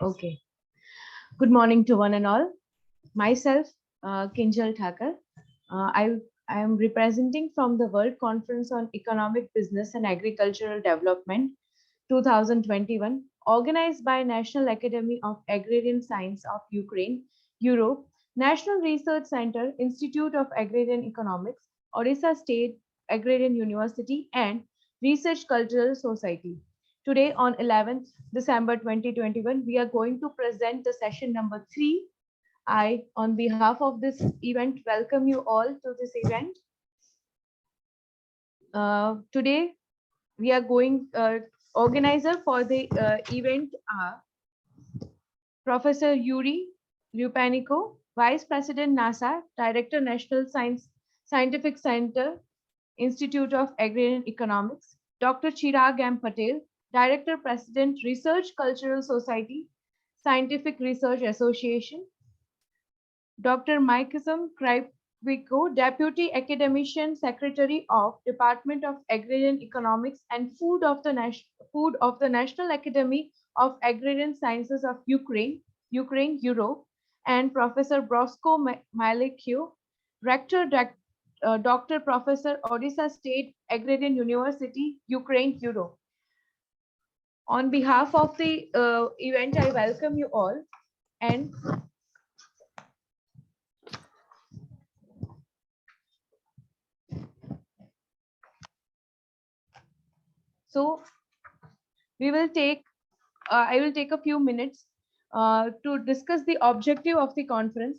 Okay. Good morning to one and all. Myself, Kinjal Thakur. I am representing from the World Conference on Economic, Business and Agricultural Development 2021, organized by National Academy of Agrarian Science of Ukraine, Europe, National Research Center, Institute of Agrarian Economics, Odisha State Agrarian University, and Research Cultural Society. Today on 11th December 2021, we are going to present the session number 3. I, on behalf of this event, welcome you all to this event. Today, we are going, organizer for the event are Professor Yuri Lupanico, Vice President NASA, Director National Scientific Center, Institute of Agrarian Economics, Dr. Chirag M. Patel, Director President, Research Cultural Society, Scientific Research Association, Dr. Mikesum Kriviko, Deputy Academician Secretary of Department of Agrarian Economics and Food of the National Academy of Agrarian Sciences of Ukraine, Europe, and Professor Brosko Malikiu, Rector Dr. Professor Odisha State Agrarian University, Ukraine, Europe. On behalf of the event, I welcome you all. And so we will take, I will take a few minutes to discuss the objective of the conference.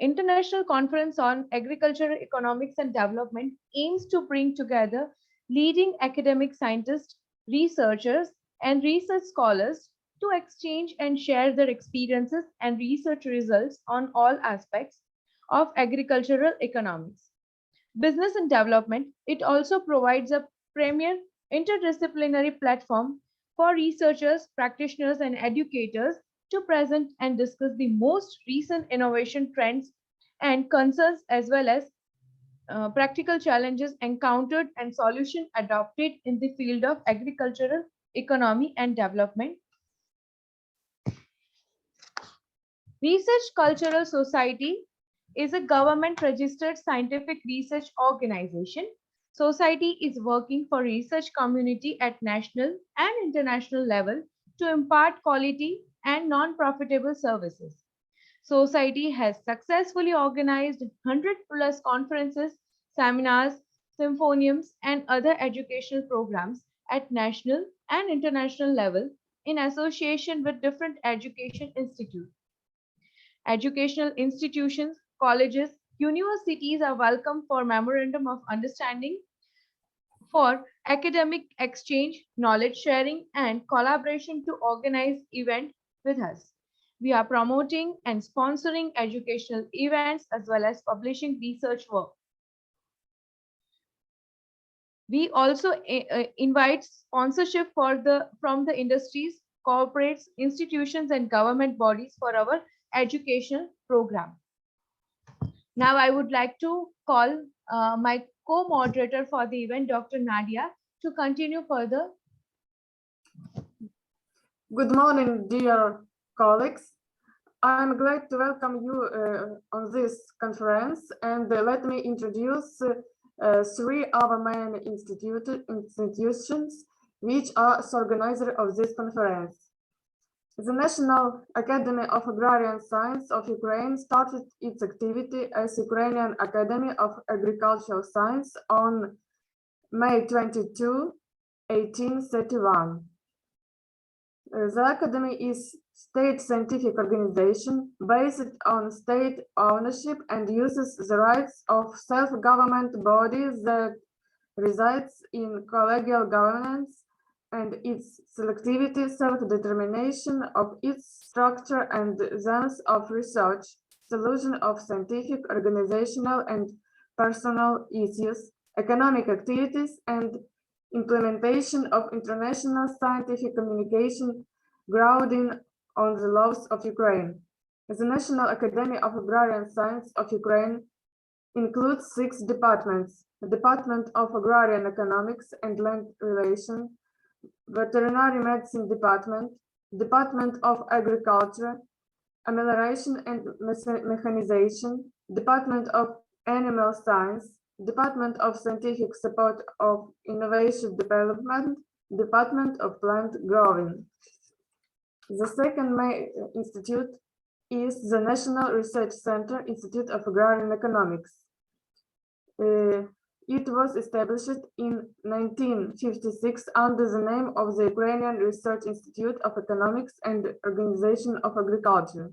International Conference on Agricultural Economics and Development aims to bring together leading academic scientists, researchers, and research scholars to exchange and share their experiences and research results on all aspects of agricultural economics. Business and development, it also provides a premier interdisciplinary platform for researchers, practitioners, and educators to present and discuss the most recent innovation trends and concerns, as well as practical challenges encountered and solutions adopted in the field of agricultural economy and development. Research Cultural Society is a government-registered scientific research organization. Society is working for research community at national and international level to impart quality and non-profitable services. Society has successfully organized 100+ conferences, seminars, symposiums, and other educational programs at national and international level in association with different education institutes. Educational institutions, colleges, universities are welcome for memorandum of understanding for academic exchange, knowledge sharing, and collaboration to organize events with us. We are promoting and sponsoring educational events as well as publishing research work. We also invite sponsorship from the industries, corporates, institutions, and government bodies for our educational program. Now I would like to call my co-moderator for the event, Dr. Nadia, to continue further. Good morning, dear colleagues. I'm glad to welcome you on this conference, and let me introduce 3 other main institutions which are the organizer of this conference. The National Academy of Agrarian Science of Ukraine started its activity as Ukrainian Academy of Agricultural Science on May 22, 1831. The Academy is a state scientific organization based on state ownership and uses the rights of self-government bodies that resides in collegial governance and its selectivity, self-determination of its structure and sense of research, solution of scientific, organizational, and personal issues, economic activities, and implementation of international scientific communication grounding on the laws of Ukraine. The National Academy of Agrarian Science of Ukraine includes 6 departments: the Department of Agrarian Economics and Land Relation, Veterinary Medicine Department, Department of Agriculture, Amelioration and Mechanization, Department of Animal Science, Department of Scientific Support of Innovation Development, Department of Plant Growing. The second main institute is the National Research Center, Institute of Agrarian Economics. It was established in 1956 under the name of the Ukrainian Research Institute of Economics and Organization of Agriculture.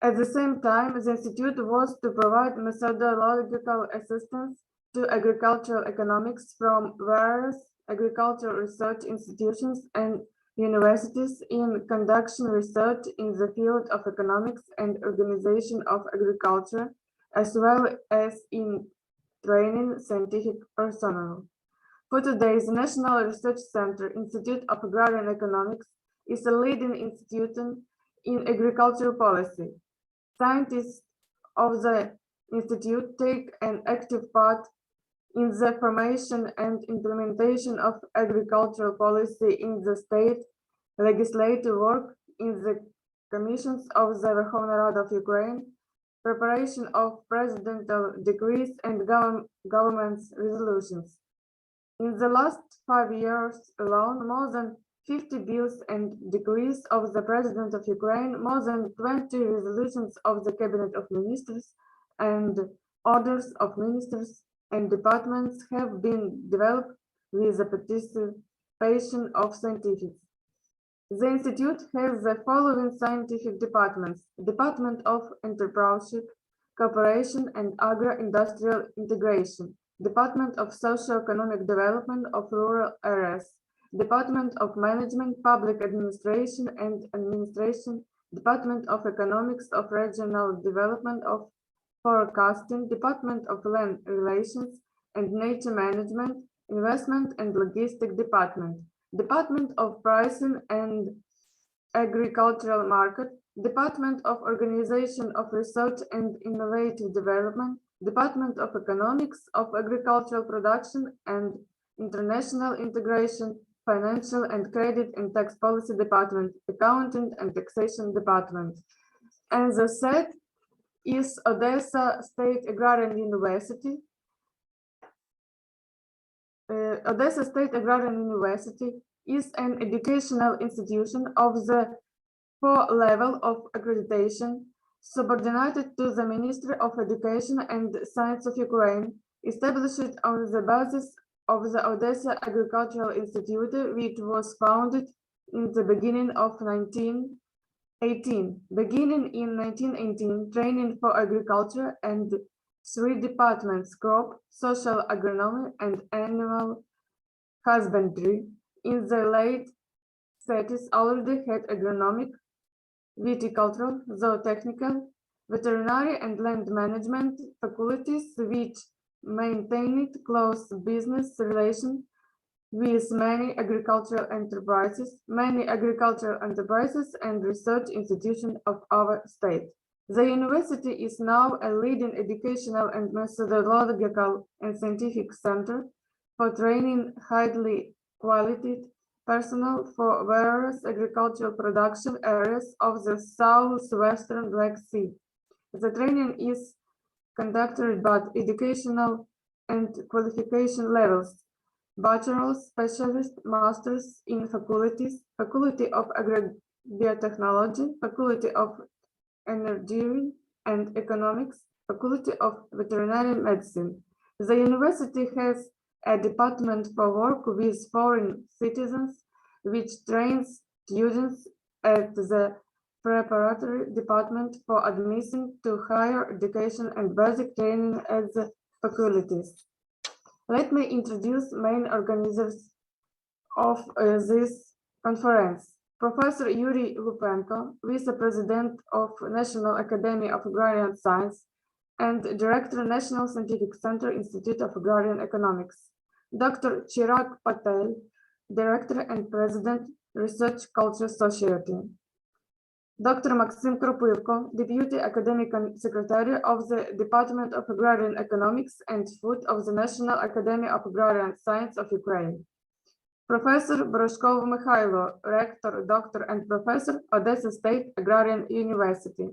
At the same time, the institute was to provide methodological assistance to agricultural economics from various agricultural research institutions and universities in conducting research in the field of economics and organization of agriculture, as well as in training scientific personnel. For today, the National Research Center, Institute of Agrarian Economics, is a leading institution in agricultural policy. Scientists of the institute take an active part in the formation and implementation of agricultural policy in the state, legislative work in the commissions of the Verkhovna Rada of Ukraine, preparation of presidential decrees and government's resolutions. In the last 5 years alone, more than 50 bills and decrees of the President of Ukraine, more than 20 resolutions of the Cabinet of Ministers, and orders of ministers and departments have been developed with the participation of scientists. The Institute has the following scientific departments: Department of Entrepreneurship, Cooperation and Agro-Industrial Integration, Department of Socio-Economic Development of Rural Areas, Department of Management, Public Administration and Administration, Department of Economics of Regional Development of Forecasting, Department of Land Relations and Nature Management, Investment and Logistic Department, Department of Pricing and Agricultural Market, Department of Organization of Research and Innovative Development, Department of Economics of Agricultural Production and International Integration, Financial and Credit and Tax Policy Department, Accounting and Taxation Department. And the third is Odessa State Agrarian University. Odessa State Agrarian University is an educational institution of the 4th level of accreditation, subordinated to the Ministry of Education and Science of Ukraine, established on the basis of the Odessa Agricultural Institute, which was founded in the beginning of 1918. Beginning in 1918, training for agriculture and 3 departments: crop, social agronomy, and animal husbandry. In the late 30s, already had agronomic, viticultural, zootechnical, veterinary, and land management faculties, which maintained close business relations with many agricultural enterprises and research institutions of our state. The university is now a leading educational and methodological and scientific center for training highly qualified personnel for various agricultural production areas of the southwestern Black Sea. The training is conducted at educational and qualification levels: bachelor's, specialist, master's in faculties, Faculty of Agrobiotechnology, Faculty of Energy and Economics, Faculty of Veterinary Medicine. The university has a department for work with foreign citizens, which trains students at the preparatory department for admission to higher education and basic training at the faculties. Let me introduce main organizers of this conference. Professor Yuri Lupenko, Vice President of National Academy of Agrarian Science and Director, National Scientific Center, Institute of Agrarian Economics. Dr. Chirag Patel, Director and President, Research Culture Society. Dr. Maxim Kropivko, Deputy Academic Secretary of the Department of Agrarian Economics and Food of the National Academy of Agrarian Science of Ukraine. Professor Broshkov Mikhailo, Rector, Doctor, and Professor, Odessa State Agrarian University.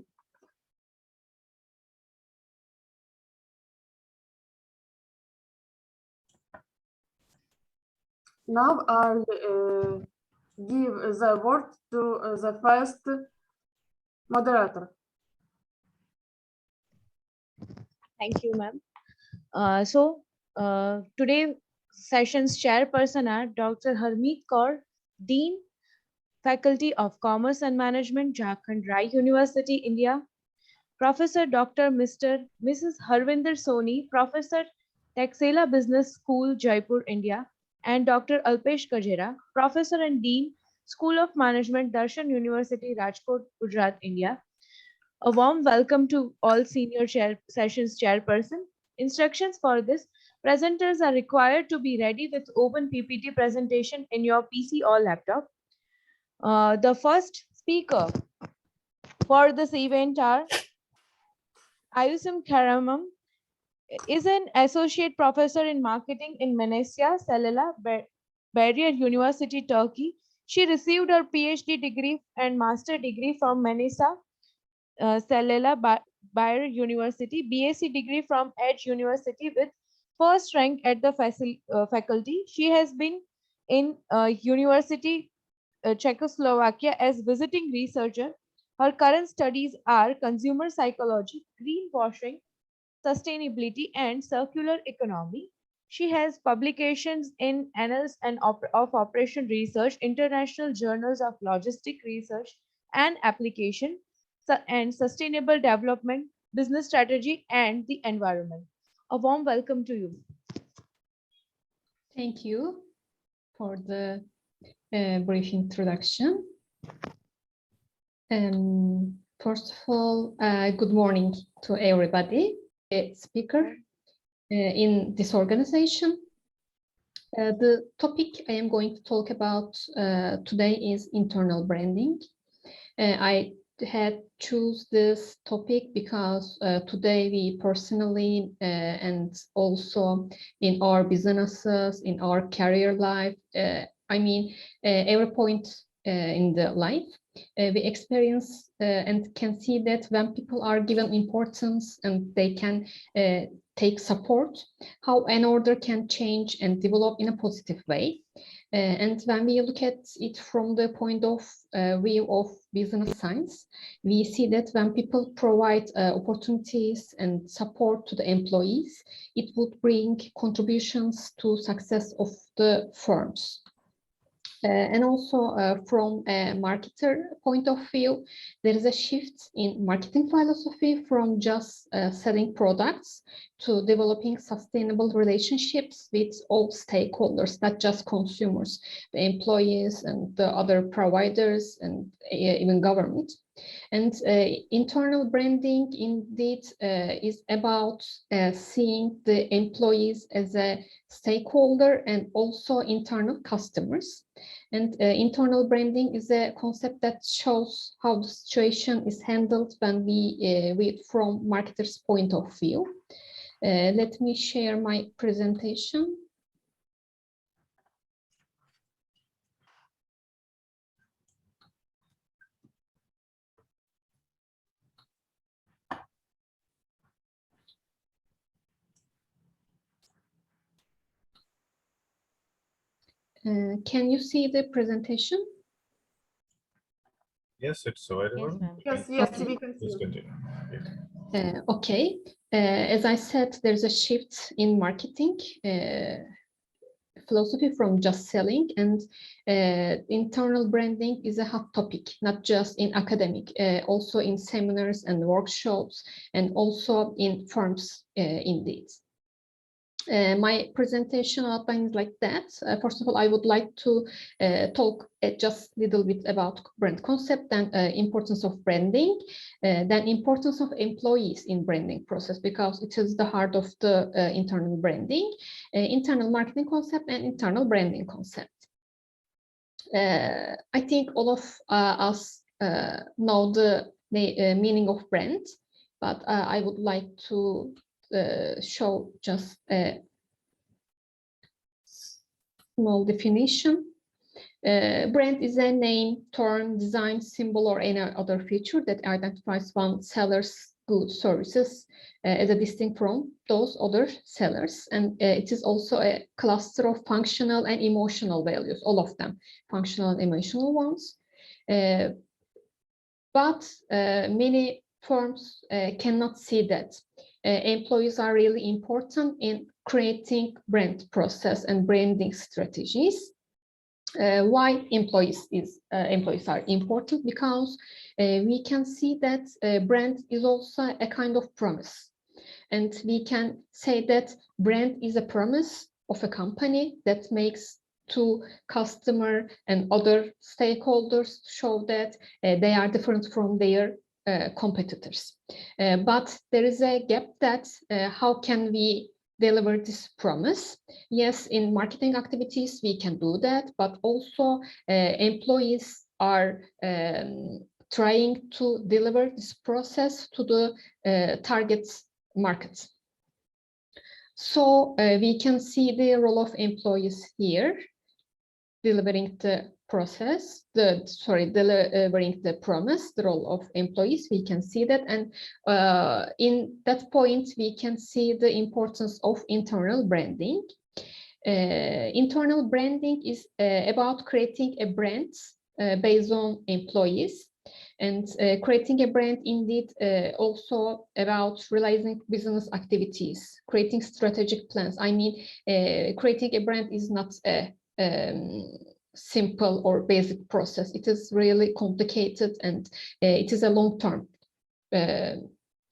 Now I'll give the word to the first moderator. Thank you, ma'am. Today session's chairperson are Dr. Harmeet Kaur, Dean, Faculty of Commerce and Management, Jharkhand Rai University, India. Professor Dr. Mrs. Harvinder Soni, Professor, Taxila Business School, Jaipur, India, and Dr. Alpesh Kajera, Professor and Dean, School of Management, Darshan University, Rajkot, Gujarat, India. A warm welcome to all senior sessions chairperson. Instructions for this: presenters are required to be ready with open PPT presentation in your PC or laptop. The first speaker for this event are Ayusum Karamam, is an associate professor in marketing in Manisa, Selala, Barrier University, Turkey. She received her PhD degree and master degree from Manisa, Selala, Bayer University, BSc degree from Edge University with first rank at the faculty. She has been in University Czechoslovakia as visiting researcher. Her current studies are consumer psychology, greenwashing, sustainability, and circular economy. She has publications in Annals and of Operation Research, International Journals of Logistic Research and Application, and Sustainable Development, Business Strategy, and the Environment. A warm welcome to you. Thank you for the brief introduction. First of all, good morning to everybody, speaker in this organization. The topic I am going to talk about today is internal branding. I had choose this topic because today we personally and also in our businesses, in our career life, every point in the life, we experience and can see that when people are given importance and they can take support, how an order can change and develop in a positive way. And when we look at it from the point of view of business science, we see that when people provide opportunities and support to the employees, it would bring contributions to success of the firms. And also from a marketer point of view, there is a shift in marketing philosophy from just selling products to developing sustainable relationships with all stakeholders, not just consumers, the employees and the other providers and even government. And internal branding indeed is about seeing the employees as a stakeholder and also internal customers. And internal branding is a concept that shows how the situation is handled when we from marketers' point of view. Let me share my presentation. Can you see the presentation? Yes, it's available. Yes, Yes, Okay. we can Please see. continue. Okay, as I said, there's a shift in marketing philosophy from just selling, and internal branding is a hot topic, not just in academic, also in seminars and workshops, and also in firms indeed. My presentation outline is like that. First of all, I would like to talk just a little bit about brand concept and importance of branding, then importance of employees in branding process, because it is the heart of the internal branding, internal marketing concept and internal branding concept. I think all of us know the meaning of brand, but I would like to show just small definition. Brand is a name, term, design, symbol, or any other feature that identifies one seller's goods, services as a distinct from those other sellers. And it is also a cluster of functional and emotional values, all of them, functional and emotional ones. But many firms cannot see that. Employees are really important in creating brand process and branding strategies. Why employees are important? Because we can see that brand is also a kind of promise, and we can say that brand is a promise of a company that makes to customer and other stakeholders show that they are different from their competitors. But there is a gap that how can we deliver this promise? Yes, in marketing activities, we can do that, but also employees are trying to deliver this process to the target market. So we can see the role of employees here, delivering the process, delivering the promise, the role of employees, we can see that. And in that point, we can see the importance of internal branding. Internal branding is about creating a brand based on employees. And creating a brand indeed also about realizing business activities, creating strategic plans. I mean, creating a brand is not a simple or basic process. It is really complicated, and it is a long-term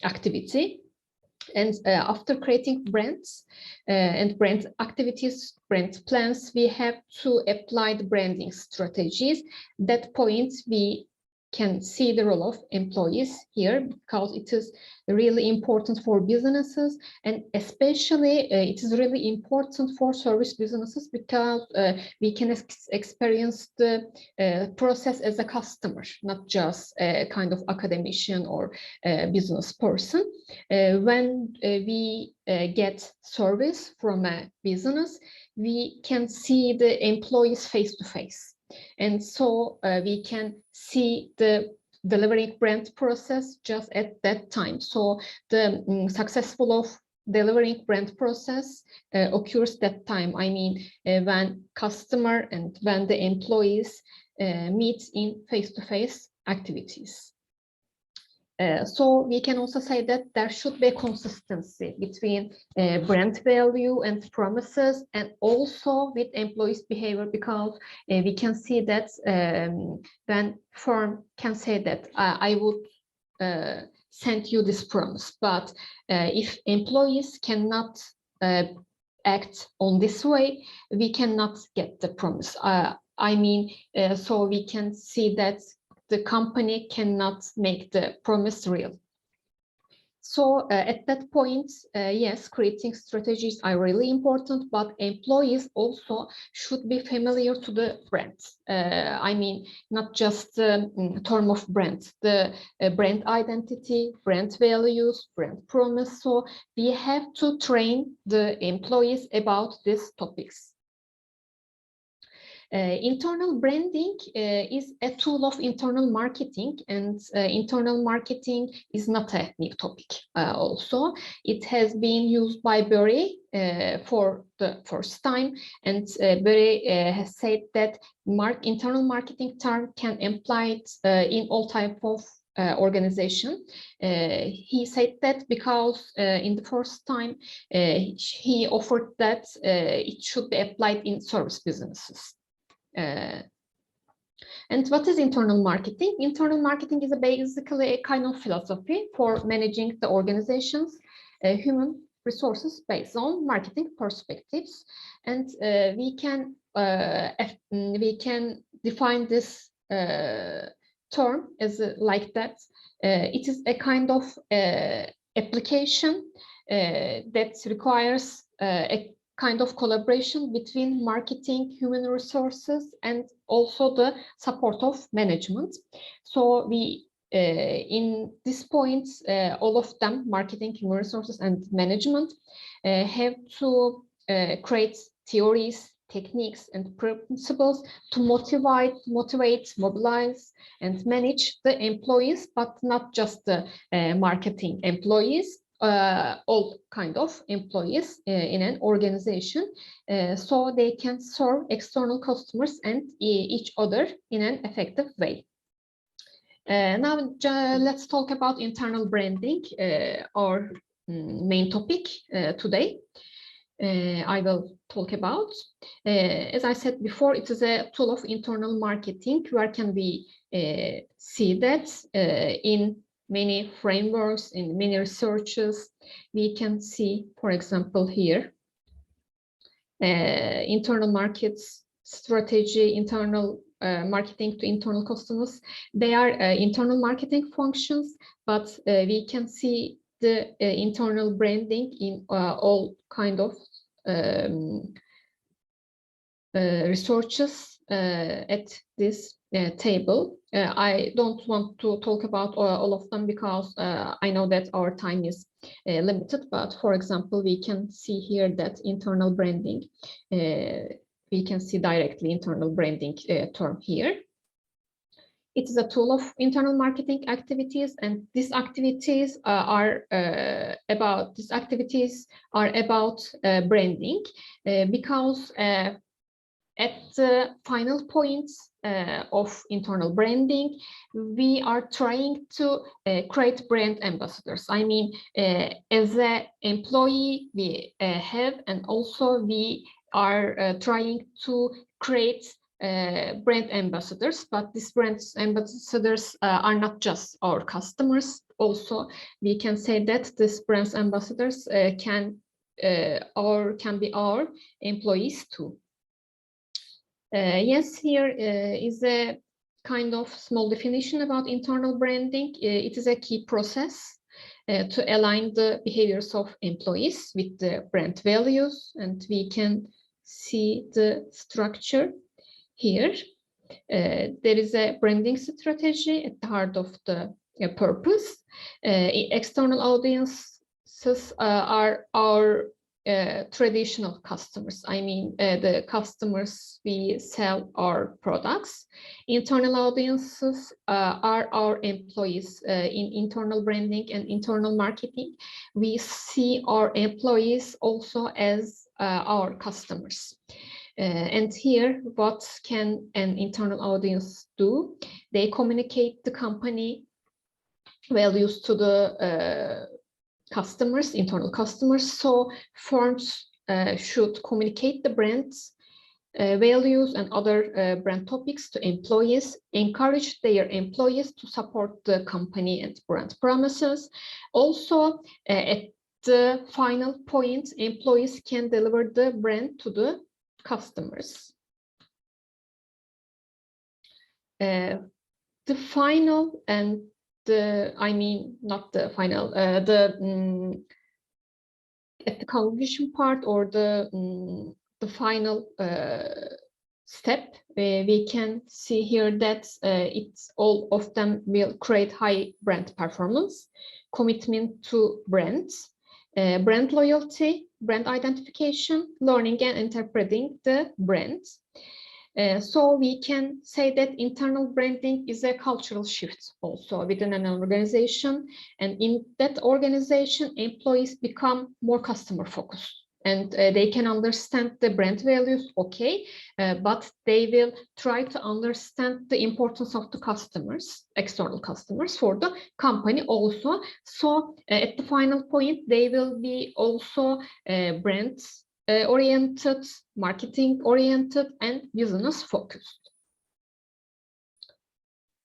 activity. And after creating brands and brand activities, brand plans, we have to apply the branding strategies. That point, we can see the role of employees here, because it is really important for businesses, and especially it is really important for service businesses, because we can experience the process as a customer, not just a kind of academician or business person. When we get service from a business, we can see the employees face to face. And so we can see the delivering brand process just at that time. So the successful of delivering brand process occurs that time. I mean, when customer and when the employees meet in face-to-face activities. So we can also say that there should be a consistency between brand value and promises, and also with employees' behavior, because we can see that when firm can say that I would send you this promise, but if employees cannot act on this way, we cannot get the promise. I mean, so we can see that the company cannot make the promise real. So at that point, yes, creating strategies are really important, but employees also should be familiar to the brand. I mean, not just the term of brand, the brand identity, brand values, brand promise. So we have to train the employees about these topics. Internal branding is a tool of internal marketing, and internal marketing is not a new topic. Also, it has been used by Berry for the first time, and Berry has said that internal marketing term can be applied in all type of organization. He said that because in the first time he offered that it should be applied in service businesses. And what is internal marketing? Internal marketing is basically a kind of philosophy for managing the organization's human resources based on marketing perspectives. And we can define this term as like that. It is a kind of application that requires a kind of collaboration between marketing, human resources, and also the support of management. So we, in this point, all of them, marketing, human resources, and management, have to create theories, techniques and principles to motivate, mobilize, and manage the employees, but not just the marketing employees, all kind of employees in an organization, so they can serve external customers and each other in an effective way. Now, let's talk about internal branding, our main topic today. I will talk about. As I said before, it is a tool of internal marketing. Where can we see that? In many frameworks, in many researches, we can see, for example, here, internal markets strategy, internal marketing to internal customers. They are internal marketing functions, but we can see the internal branding in all kind of researches at this table. I don't want to talk about all of them because I know that our time is limited, but for example, we can see here that internal branding, we can see directly internal branding term here. It is a tool of internal marketing activities, and these activities are about branding because at the final points of internal branding, we are trying to create brand ambassadors. I mean, as an employee, we have, and also we are trying to create brand ambassadors, but these brand ambassadors are not just our customers. Also, we can say that these brand ambassadors can be our employees too. Yes, here is a kind of small definition about internal branding. It is a key process to align the behaviors of employees with the brand values, and we can see the structure here. There is a branding strategy at the heart of the purpose. External audiences are our traditional customers. I mean, the customers we sell our products. Internal audiences are our employees. In internal branding and internal marketing, we see our employees also as our customers. And here, what can an internal audience do? They communicate the company values to the customers, internal customers. So firms should communicate the brand's values and other brand topics to employees, encourage their employees to support the company and brand promises. Also, at the final point, employees can deliver the brand to the customers. The final and I mean, not the final, at the conclusion part, or the final step, we can see here that it's all of them will create high brand performance, commitment to brands, brand loyalty, brand identification, learning and interpreting the brands. So we can say that internal branding is a cultural shift also within an organization, and in that organization, employees become more customer focused, and they can understand the brand values, okay, but they will try to understand the importance of the customers, external customers, for the company also. So at the final point, they will be also brands oriented, marketing oriented, and business focused.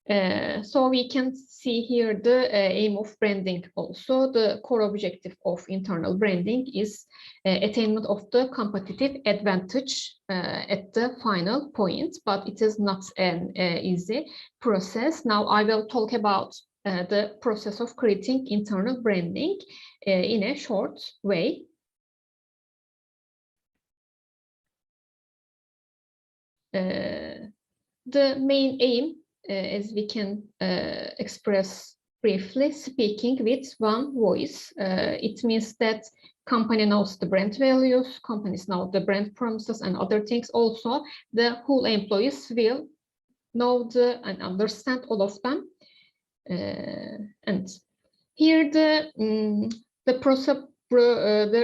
So we can see here the aim of branding also. The core objective of internal branding is attainment of the competitive advantage at the final point, but it is not an easy process. Now I will talk about the process of creating internal branding in a short way. The main aim, as we can express briefly speaking with one voice. It means that company knows the brand values, companies know the brand promises and other things. Also, the whole employees will know and understand all of them. And here the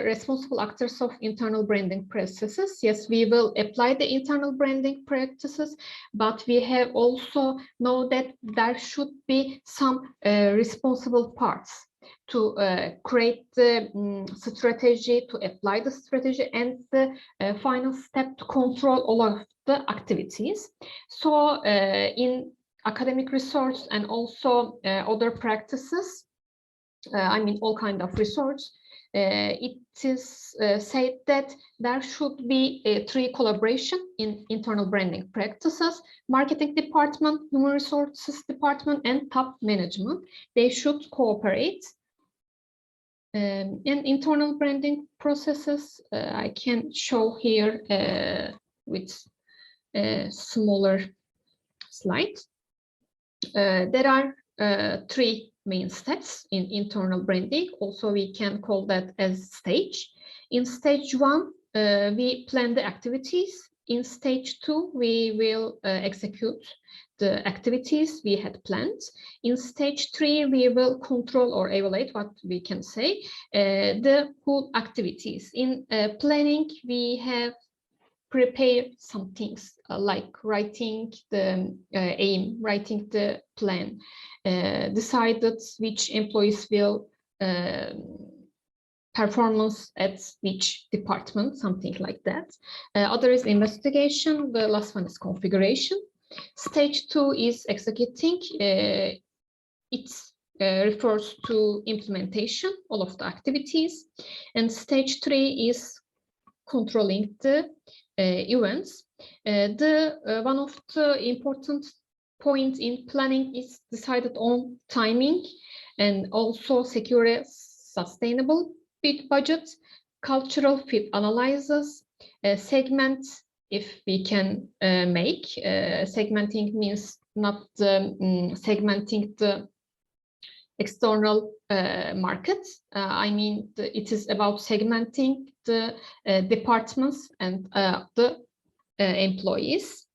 responsible actors of internal branding processes. Yes, we will apply the internal branding practices, but we have also know that there should be some responsible parts to create the strategy, to apply the strategy, and the final step to control all of the activities. So in academic research and also other practices, I mean all kind of research, it is said that there should be a three collaboration in internal branding practices: marketing department, human resources department, and top management. They should cooperate. In internal branding processes, I can show here with a smaller slide. There are three main steps in internal branding. Also, we can call that as stage. In stage 1, we plan the activities. In stage 2, we will execute the activities we had planned. In stage 3, we will control or evaluate, what we can say, the whole activities. In planning, we have prepare some things like writing the aim, writing the plan, decided which employees will performance at which department, something like that. Other is investigation. The last one is configuration. Stage 2 is executing. It refers to implementation, all of the activities. And stage 3 is controlling the events. One of the important points in planning is decided on timing and also secure a sustainable budget, cultural fit analysis, segment, if we can make. Segmenting means not segmenting the external markets. I mean, it is about segmenting the departments and the employees.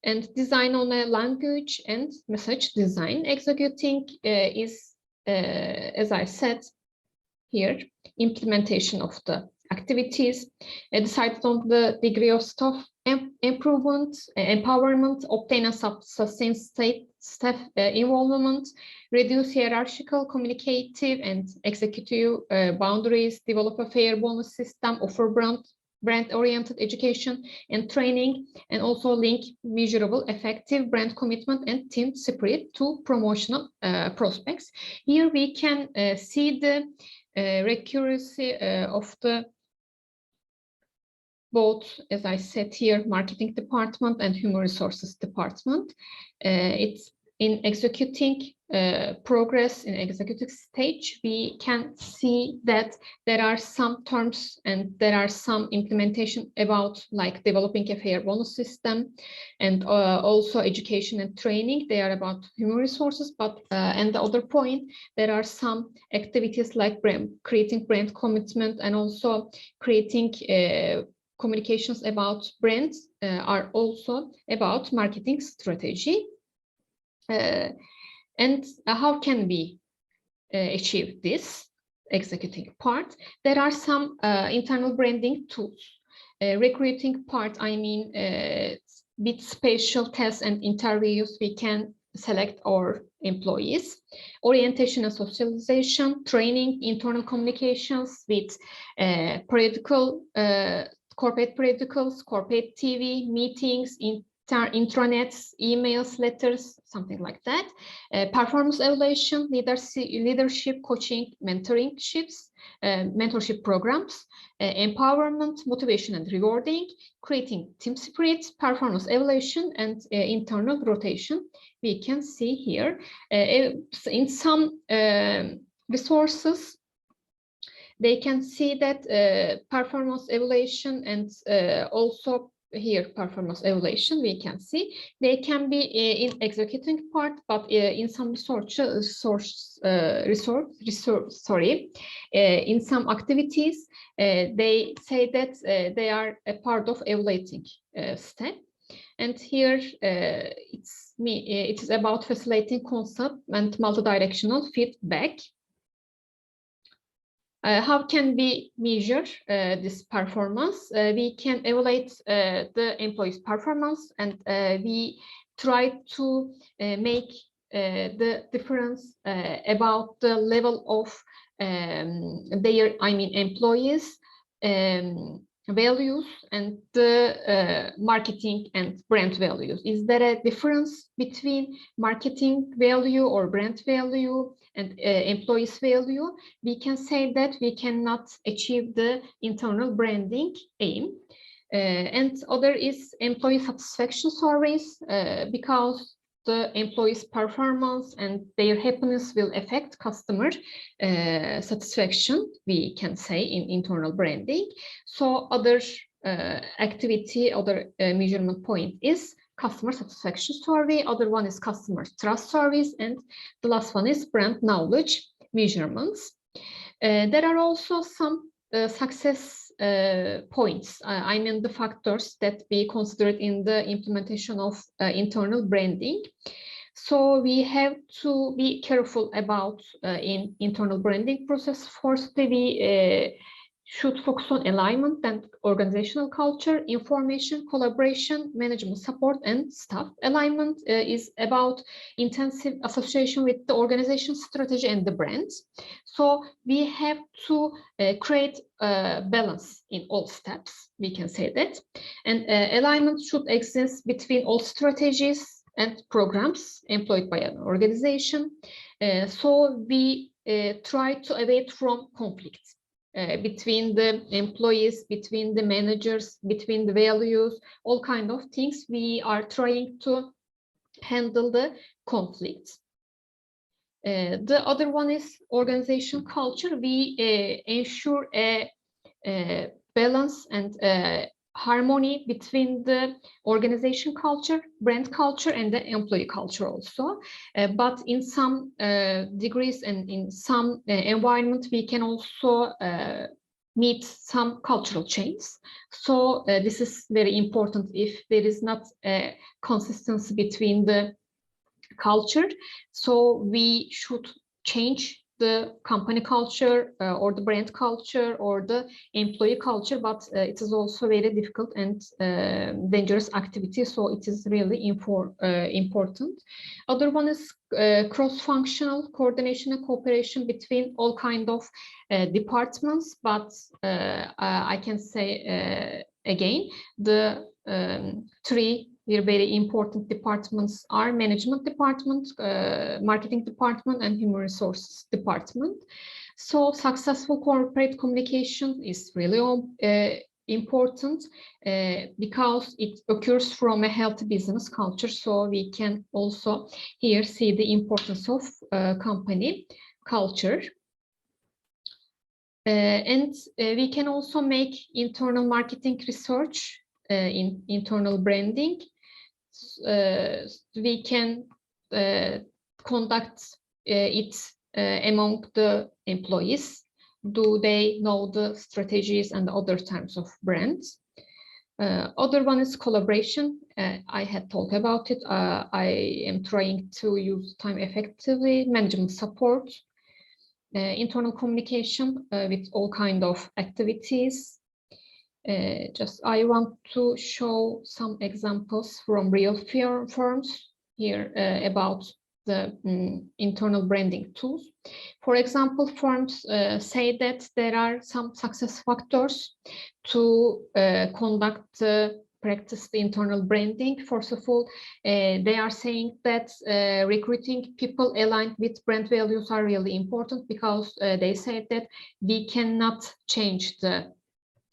And design on a language and message design. Executing is, as I said here, implementation of the activities, decided on the degree of staff improvement, empowerment, obtain a sustained staff involvement, reduce hierarchical, communicative, and executive boundaries, develop a fair bonus system, offer brand-oriented education and training, and also link measurable, effective brand commitment and team spirit to promotional prospects. Here we can see the recurrency of the both, as I said here, marketing department and human resources department. It's in executing progress in executive stage, we can see that there are some terms and there are some implementation about like developing a fair bonus system and also education and training. They are about human resources, but and the other point, there are some activities like creating brand commitment and also creating communications about brands are also about marketing strategy. And how can we achieve this executing part? There are some internal branding tools. Recruiting part, I mean, with spatial tests and interviews, we can select our employees. Orientation and socialization, training, internal communications with periodical, corporate periodicals, corporate TV, meetings, intranets, emails, letters, something like that. Performance evaluation, leadership, coaching, mentorship programs, empowerment, motivation and rewarding, creating team spirit, performance evaluation, and internal rotation. We can see here in some resources, they can see that performance evaluation and also here performance evaluation, we can see they can be in executing part, but in some in some activities, they say that they are a part of evaluating step. And here it is about facilitating concept and multi-directional feedback. How can we measure this performance? We can evaluate the employee's performance, and we try to make the difference about the level of their, employees' values and the marketing and brand values. Is there a difference between marketing value or brand value and employees' value? We can say that we cannot achieve the internal branding aim. And other is employee satisfaction surveys, because the employees' performance and their happiness will affect customer satisfaction, we can say, in internal branding. So other activity, other measurement point is customer satisfaction survey, other one is customer trust surveys, and the last one is brand knowledge measurements. There are also some success points, the factors that we considered in the implementation of internal branding. So we have to be careful about in internal branding process. Firstly, we should focus on alignment and organizational culture, information, collaboration, management support, and staff. Alignment is about intensive association with the organization strategy and the brands. So we have to create a balance in all steps, we can say that. And alignment should exist between all strategies and programs employed by an organization. So we try to avoid from conflicts between the employees, between the managers, between the values, all kind of things. We are trying to handle the conflicts. The other one is organization culture. We ensure a balance and harmony between the organization culture, brand culture, and the employee culture also. But in some degrees and in some environment, we can also meet some cultural changes. So this is very important. If there is not a consistency between the culture, so we should change the company culture or the brand culture or the employee culture, but it is also very difficult and dangerous activity, so it is really important. Other one is cross-functional coordination and cooperation between all kind of departments, but I can say again, the three very important departments are management department, marketing department, and human resources department. So successful corporate communication is really important because it occurs from a healthy business culture. So we can also here see the importance of company culture. And we can also make internal marketing research in internal branding. We can conduct it among the employees. Do they know the strategies and other types of brands? Other one is collaboration. I had talked about it. I am trying to use time effectively, management support, internal communication with all kind of activities. Just I want to show some examples from real firms here about the internal branding tools. For example, firms say that there are some success factors to conduct practice the internal branding. First of all, they are saying that recruiting people aligned with brand values are really important, because they say that we cannot change the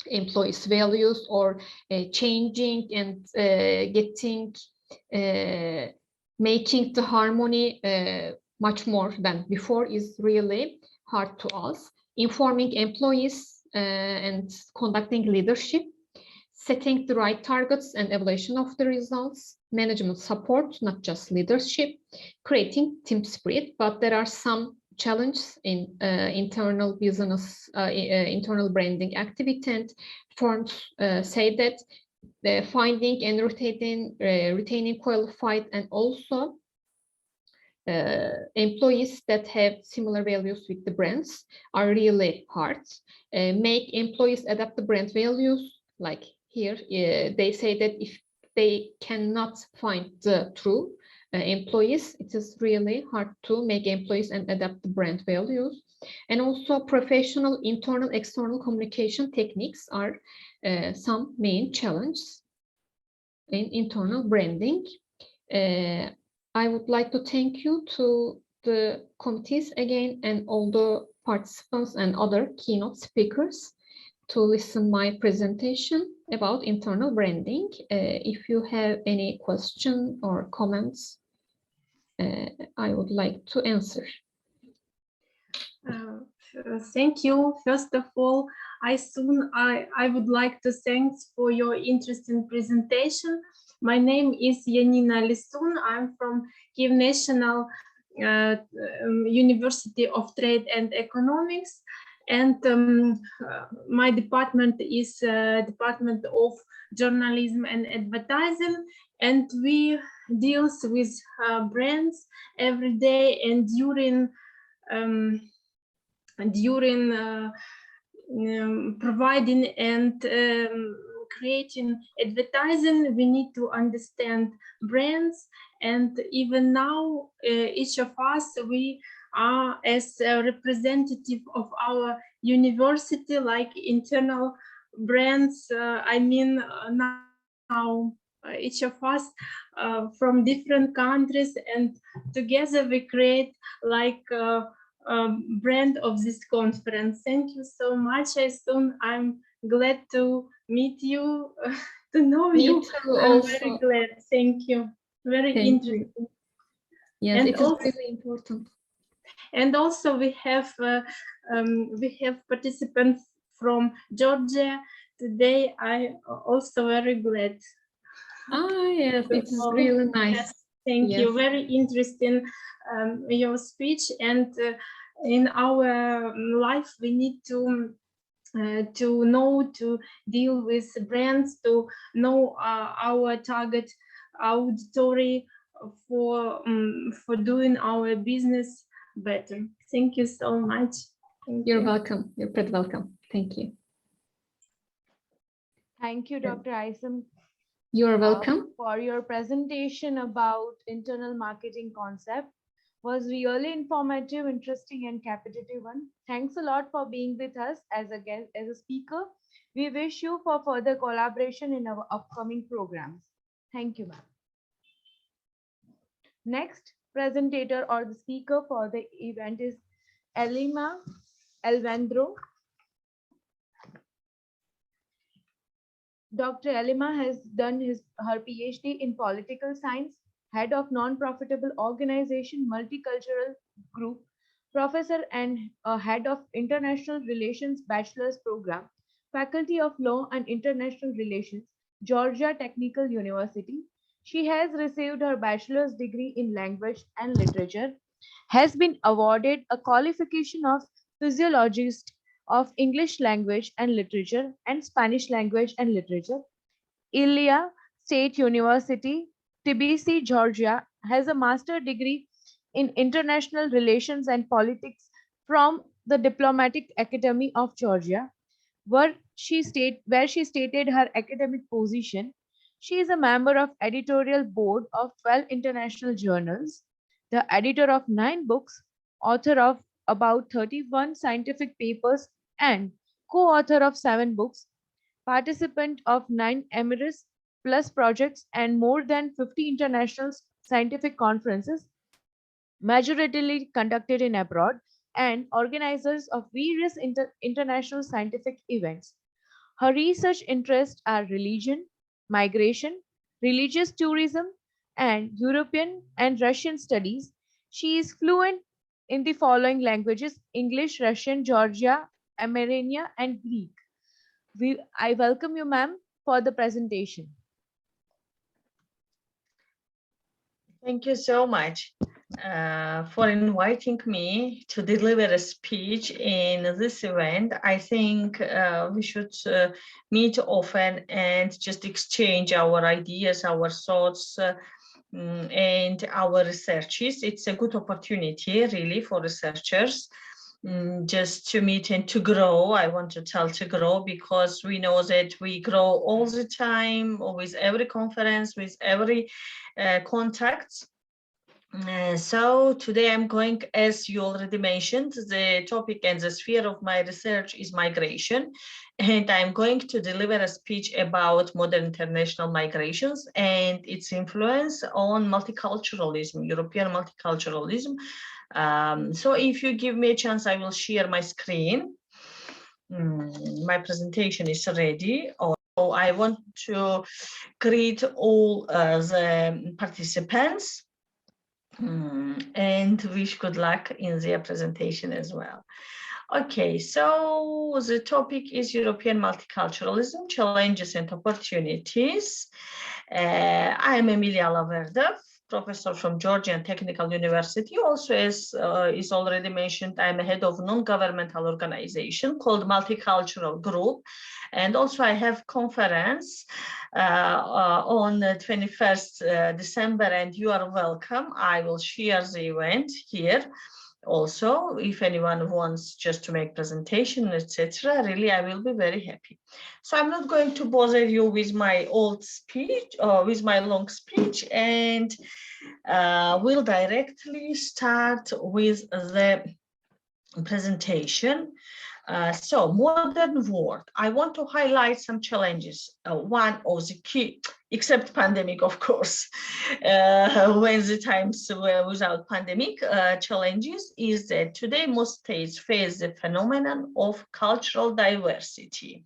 employees' values or changing and making the harmony much more than before is really hard to us. Informing employees and conducting leadership. setting the right targets and evaluation of the results, management support, not just leadership, creating team spirit, but there are some challenges in internal business, internal branding activity, and firms say that finding and retaining qualified and also employees that have similar values with the brands are really hard. Make employees adapt the brand values, like here, they say that if they cannot find the true employees, it is really hard to make employees and adapt the brand values. And also professional internal external communication techniques are some main challenges in internal branding. I would like to thank you to the committees again and all the participants and other keynote speakers to listen my presentation about internal branding. If you have any question or comments, I would like to answer. Thank you. First of all, I would like to thank for your interesting presentation. My name is Yanina Lisun. I'm from Kyiv National University of Trade and Economics, and my department is Department of Journalism and Advertising, and we deal with brands every day, and during providing and creating advertising, we need to understand brands. And even now, each of us, we are as a representative of our university, like internal brands. I mean, now each of us from different countries, and together we create like brand of this conference. Thank you so much. I'm glad to meet you, to know Me you. too, I'm also. very glad. Thank you. Very Thank interesting. you. Yes, And it is also, really important. and also we have participants from Georgia today. I also very glad. Ah, yes, it is Oh, really nice. yes, thank you. Yes. Very interesting your speech. And in our life, we need to know to deal with brands, to know our target auditory for doing our business better. Thank you so much. Thank You're you. welcome. You're pretty welcome. Thank you. Thank you, Dr. Isam, You're welcome. for your presentation about internal marketing concept. Was really informative, interesting, and captivating one. Thanks a lot for being with us as a guest, as a speaker. We wish you for further collaboration in our upcoming programs. Thank you, ma'am. Next presenter or the speaker for the event is Elima Alvandro. Dr. Elima has done her PhD in political science, head of non-profitable organization Multicultural Group, professor and head of international relations bachelor's program, faculty of law and international relations, Georgia Technical University. She has received her bachelor's degree in language and literature, has been awarded a qualification of physiologist of English language and literature and Spanish language and literature. Ilia State University, Tbilisi, Georgia, has a master's degree in international relations and politics from the Diplomatic Academy of Georgia, where she stated her academic position. She is a member of editorial board of 12 international journals, the editor of 9 books, author of about 31 scientific papers, and co-author of 7 books, participant of 9 Emirates Plus projects and more than 50 international scientific conferences, majoritarily conducted in abroad, and organizers of various international scientific events. Her research interests are religion, migration, religious tourism, and European and Russian studies. She is fluent in the following languages: English, Russian, Georgia, Armenian, and Greek. I welcome you, ma'am, for the presentation. Thank you so much for inviting me to deliver a speech in this event. I think we should meet often and just exchange our ideas, our thoughts, and our researches. It's a good opportunity really for researchers just to meet and to grow. I want to tell to grow, because we know that we grow all the time with every conference, with every contact. So today I'm going, as you already mentioned, the topic and the sphere of my research is migration, and I'm going to deliver a speech about modern international migrations and its influence on multiculturalism, European multiculturalism. So if you give me a chance, I will share my screen. My presentation is ready. So I want to greet all the participants and wish good luck in their presentation as well. Okay, so the topic is European multiculturalism, challenges and opportunities. I'm Emilia Laverde, professor from Georgian Technical University. Also, as is already mentioned, I'm a head of non-governmental organization called Multicultural Group. And also I have conference on 21st December, and you are welcome. I will share the event here. Also, if anyone wants just to make presentation, etc., really, I will be very happy. So I'm not going to bother you with my old speech or with my long speech, and we'll directly start with the presentation. So modern world, I want to highlight some challenges. One of the key, except pandemic, of course, when the times were without pandemic, challenges is that today most states face the phenomenon of cultural diversity.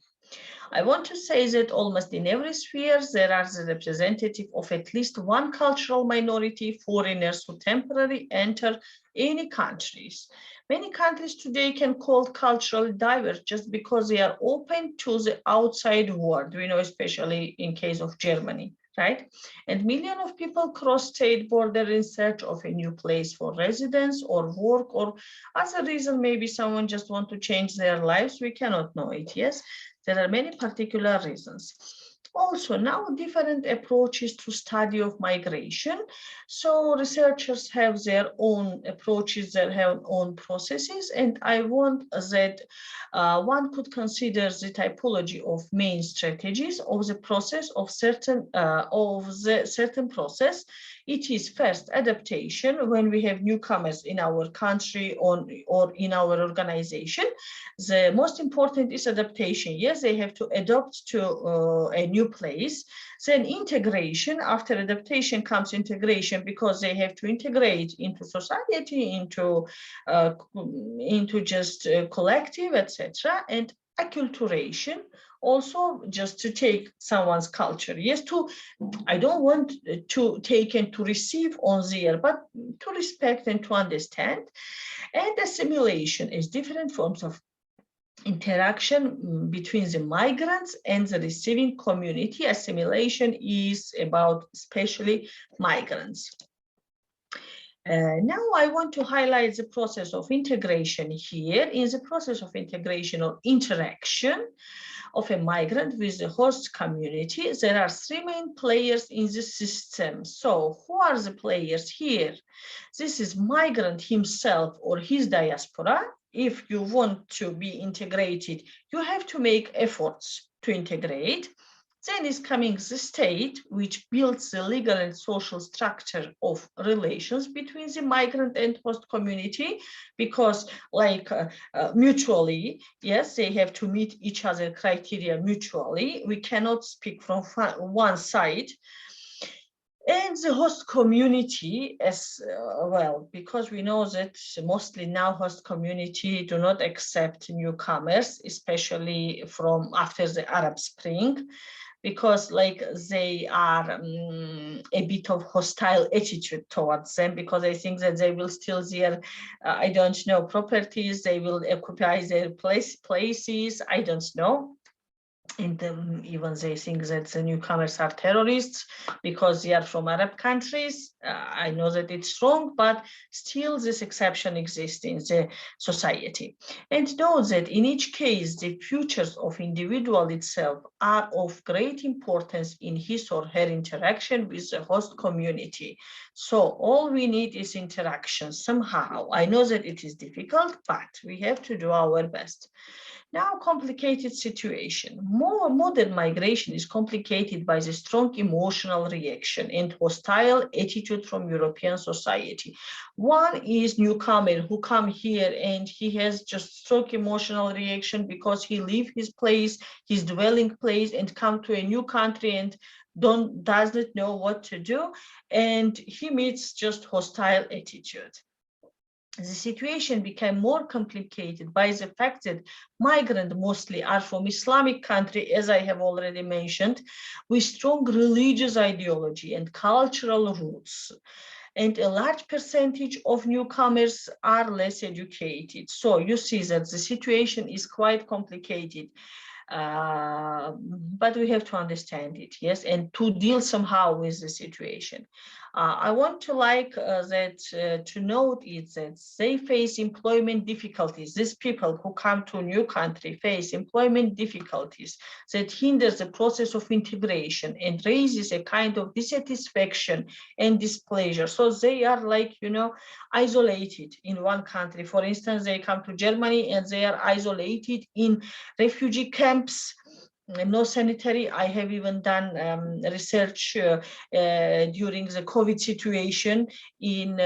I want to say that almost in every sphere, there are the representative of at least one cultural minority, foreigners who temporarily enter any countries. Many countries today can call culturally diverse just because they are open to the outside world. We know, especially in case of Germany, right? And millions of people cross state border in search of a new place for residence or work, or as a reason, maybe someone just want to change their lives. We cannot know it, yes? There are many particular reasons. Also, now different approaches to study of migration. So researchers have their own approaches, they have own processes, and I want that one could consider the typology of main strategies of the process of certain process. It is first adaptation when we have newcomers in our country or in our organization. The most important is adaptation. Yes, they have to adapt to a new place. Then integration. After adaptation comes integration, because they have to integrate into society, into just collective, etc. And acculturation, also just to take someone's culture. Yes, I don't want to take and to receive on there, but to respect and to understand. And assimilation is different forms of interaction between the migrants and the receiving community. Assimilation is about especially migrants. Now I want to highlight the process of integration here. In the process of integration or interaction of a migrant with the host community, there are three main players in the system. So who are the players here? This is migrant himself or his diaspora. If you want to be integrated, you have to make efforts to integrate. Then is coming the state, which builds the legal and social structure of relations between the migrant and host community, because like mutually, yes, they have to meet each other criteria mutually. We cannot speak from one side. And the host community as well, because we know that mostly now host community do not accept newcomers, especially from after the Arab Spring, because like they are a bit of hostile attitude towards them, because I think that they will steal their, I don't know, properties, they will occupy their places, I don't know. And even they think that the newcomers are terrorists because they are from Arab countries. I know that it's wrong, but still this exception exists in the society. And know that in each case, the futures of individual itself are of great importance in his or her interaction with the host community. So all we need is interaction somehow. I know that it is difficult, but we have to do our best. Now, complicated situation. More modern migration is complicated by the strong emotional reaction and hostile attitude from European society. One is newcomer who come here and he has just strong emotional reaction because he leave his place, his dwelling place, and come to a new country and does not know what to do, and he meets just hostile attitude. The situation became more complicated by the fact that migrants mostly are from Islamic country, as I have already mentioned, with strong religious ideology and cultural roots. And a large percentage of newcomers are less educated. So you see that the situation is quite complicated. But we have to understand it, yes, and to deal somehow with the situation. I want to to note is that they face employment difficulties. These people who come to a new country face employment difficulties that hinders the process of integration and raises a kind of dissatisfaction and displeasure. So they are like, you know, isolated in one country. For instance, they come to Germany and they are isolated in refugee camps. No sanitary. I have even done research during the COVID situation in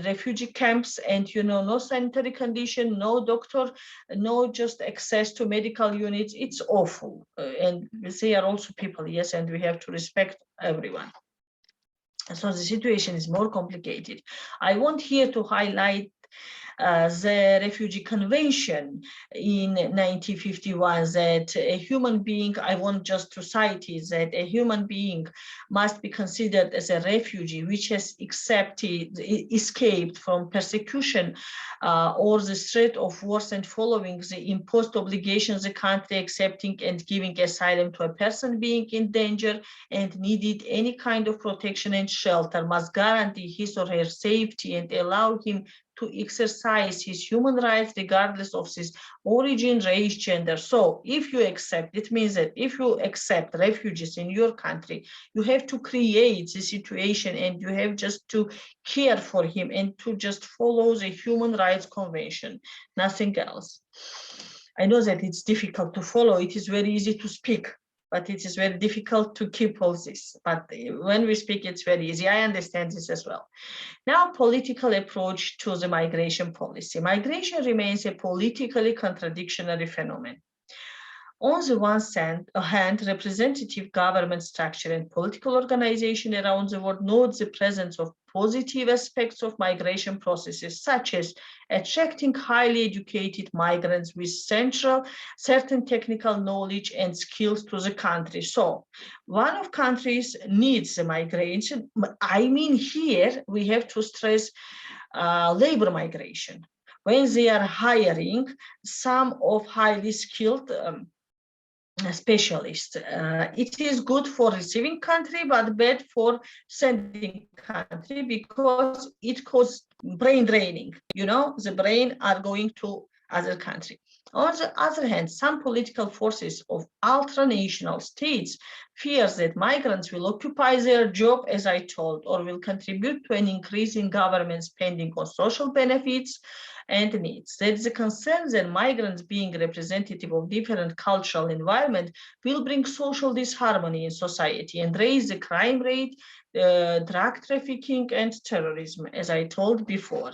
refugee camps, and you know, no sanitary condition, no doctor, no just access to medical units. It's awful, and they are also people, yes, and we have to respect everyone. So the situation is more complicated. I want here to highlight the Refugee Convention in 1951, that a human being, I want just to cite it, that a human being must be considered as a refugee which has escaped from persecution or the threat of wars and following the imposed obligations the country accepting and giving asylum to a person being in danger and needed any kind of protection and shelter, must guarantee his or her safety and allow him to exercise his human rights regardless of his origin, race, gender. So if you accept, it means that if you accept refugees in your country, you have to create the situation and you have just to care for him and to just follow the Human Rights Convention, nothing else. I know that it's difficult to follow. It is very easy to speak, but it is very difficult to keep all this. But when we speak, it's very easy. I understand this as well. Now, political approach to the migration policy. Migration remains a politically contradictory phenomenon. On the one hand, representative government structure and political organization around the world note the presence of positive aspects of migration processes, such as attracting highly educated migrants with certain technical knowledge and skills to the country. So one of countries needs the migration. I mean, here we have to stress labor migration. When they are hiring some of highly skilled specialist. It is good for receiving country, but bad for sending country because it causes brain draining. You know, the brain are going to other country. On the other hand, some political forces of ultranational states fears that migrants will occupy their job, as I told, or will contribute to an increase in government spending on social benefits and needs. There is a concern that migrants being representative of different cultural environment will bring social disharmony in society and raise the crime rate, drug trafficking and terrorism, as I told before.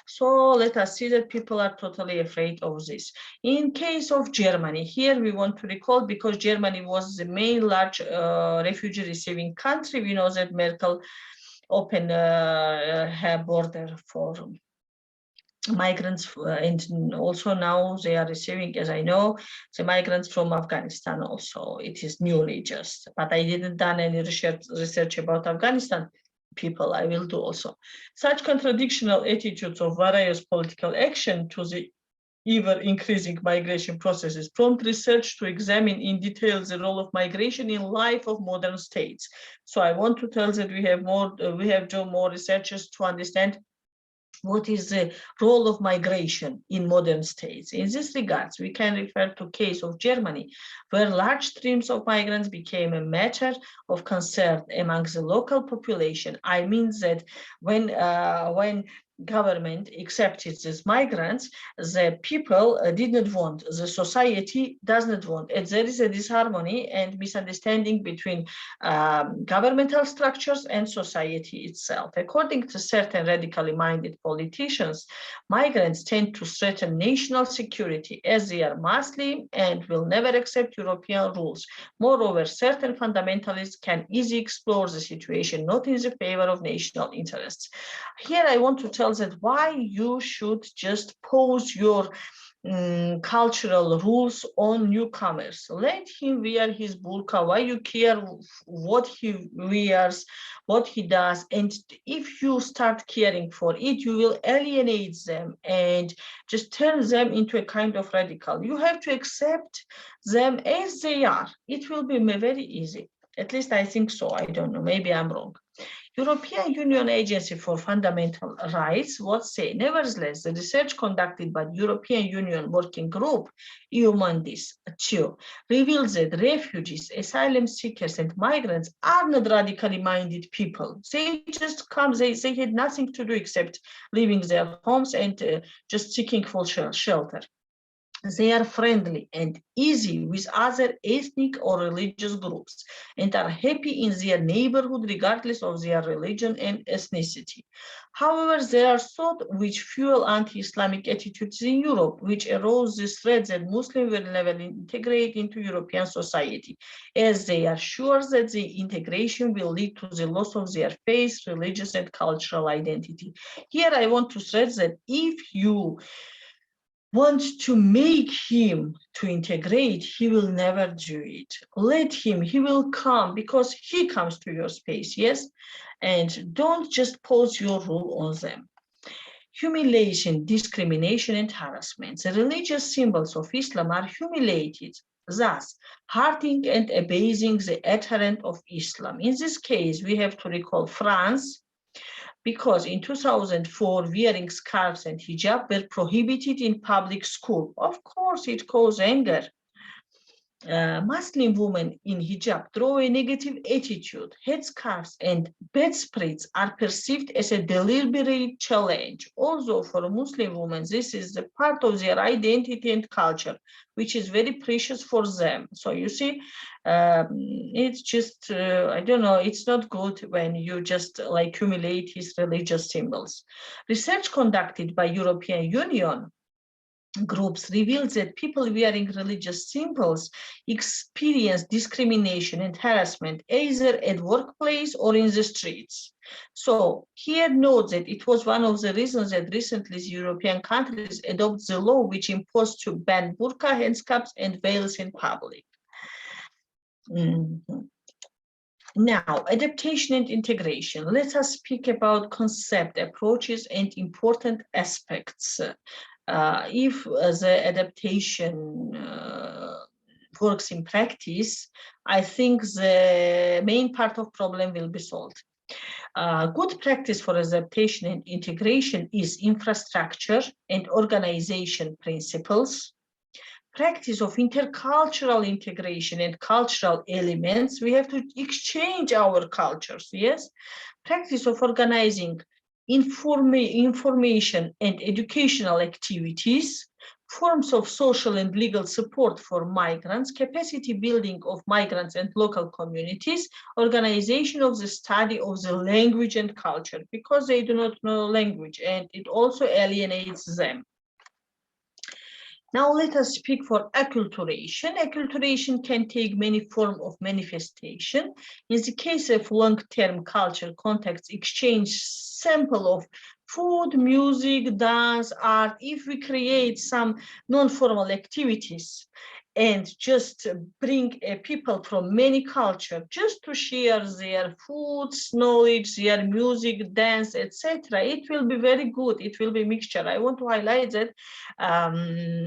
So let us see that people are totally afraid of this. In case of Germany, here we want to recall, because Germany was the main large refugee receiving country, we know that Merkel opened her border for migrants, and also now they are receiving, as I know, the migrants from Afghanistan also. It is newly just, but I didn't done any research about Afghanistan people. I will do also. Such contradictional attitudes of various political action to the ever increasing migration processes, prompt research to examine in detail the role of migration in life of modern states. So I want to tell that we have done more researchers to understand what is the role of migration in modern states. In this regards, we can refer to case of Germany, where large streams of migrants became a matter of concern among the local population. I mean that when government accepted these migrants, the people did not want, the society does not want. And there is a disharmony and misunderstanding between governmental structures and society itself. According to certain radically minded politicians, migrants tend to threaten national security as they are Muslim and will never accept European rules. Moreover, certain fundamentalists can easily explore the situation not in the favor of national interests. Here I want to tell that why you should just pose your cultural rules on newcomers. Let him wear his burqa. Why you care what he wears, what he does? And if you start caring for it, you will alienate them and just turn them into a kind of radical. You have to accept them as they are. It will be very easy. At least I think so. I don't know. Maybe I'm wrong. European Union Agency for Fundamental Rights would say, nevertheless, the research conducted by the European Union Working Group, EU-MANDIS 2, reveals that refugees, asylum seekers, and migrants are not radically minded people. They just come, they had nothing to do except leaving their homes and just seeking for shelter. They are friendly and easy with other ethnic or religious groups and are happy in their neighborhood regardless of their religion and ethnicity. However, there are thoughts which fuel anti-Islamic attitudes in Europe, which arouse this threat that Muslims will never integrate into European society, as they are sure that the integration will lead to the loss of their faith, religious, and cultural identity. Here I want to stress that if you want to make him to integrate, he will never do it. Let him, he will come because he comes to your space, yes? And don't just pose your rule on them. Humiliation, discrimination, and harassment. The religious symbols of Islam are humiliated, thus hurting and abasing the adherent of Islam. In this case, we have to recall France, because in 2004, wearing scarves and hijab were prohibited in public school. Of course, it caused anger. Muslim women in hijab draw a negative attitude. Headscarves and bedspreads are perceived as a deliberate challenge. Also, for Muslim women, this is a part of their identity and culture, which is very precious for them. So you see, it's just, I don't know, it's not good when you just like humiliate his religious symbols. Research conducted by European Union groups revealed that people wearing religious symbols experience discrimination and harassment either at workplace or in the streets. So here note that it was one of the reasons that recently the European countries adopted the law which imposed to ban burqa, headscarves, and veils in public. Now, adaptation and integration. Let us speak about concept, approaches, and important aspects. If the adaptation works in practice, I think the main part of problem will be solved. Good practice for adaptation and integration is infrastructure and organization principles. Practice of intercultural integration and cultural elements. We have to exchange our cultures, yes? Practice of organizing information and educational activities, forms of social and legal support for migrants, capacity building of migrants and local communities, organization of the study of the language and culture, because they do not know language and it also alienates them. Now let us speak for acculturation. Acculturation can take many forms of manifestation. In the case of long-term culture context exchange, sample of food, music, dance, art, if we create some non-formal activities and just bring people from many cultures just to share their foods, knowledge, their music, dance, etc. It will be very good. It will be mixture. I want to highlight that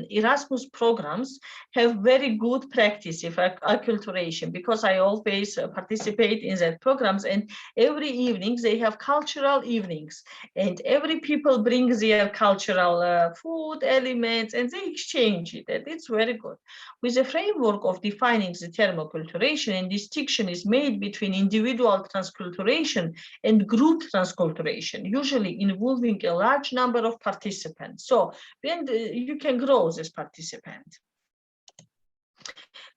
Erasmus programs have very good practice of acculturation, because I always participate in that programs, and every evening they have cultural evenings, and every people bring their cultural food elements and they exchange it, and it's very good. With the framework of defining the term acculturation, and distinction is made between individual transculturation and group transculturation, usually involving a large number of participants. So when you can grow this participant.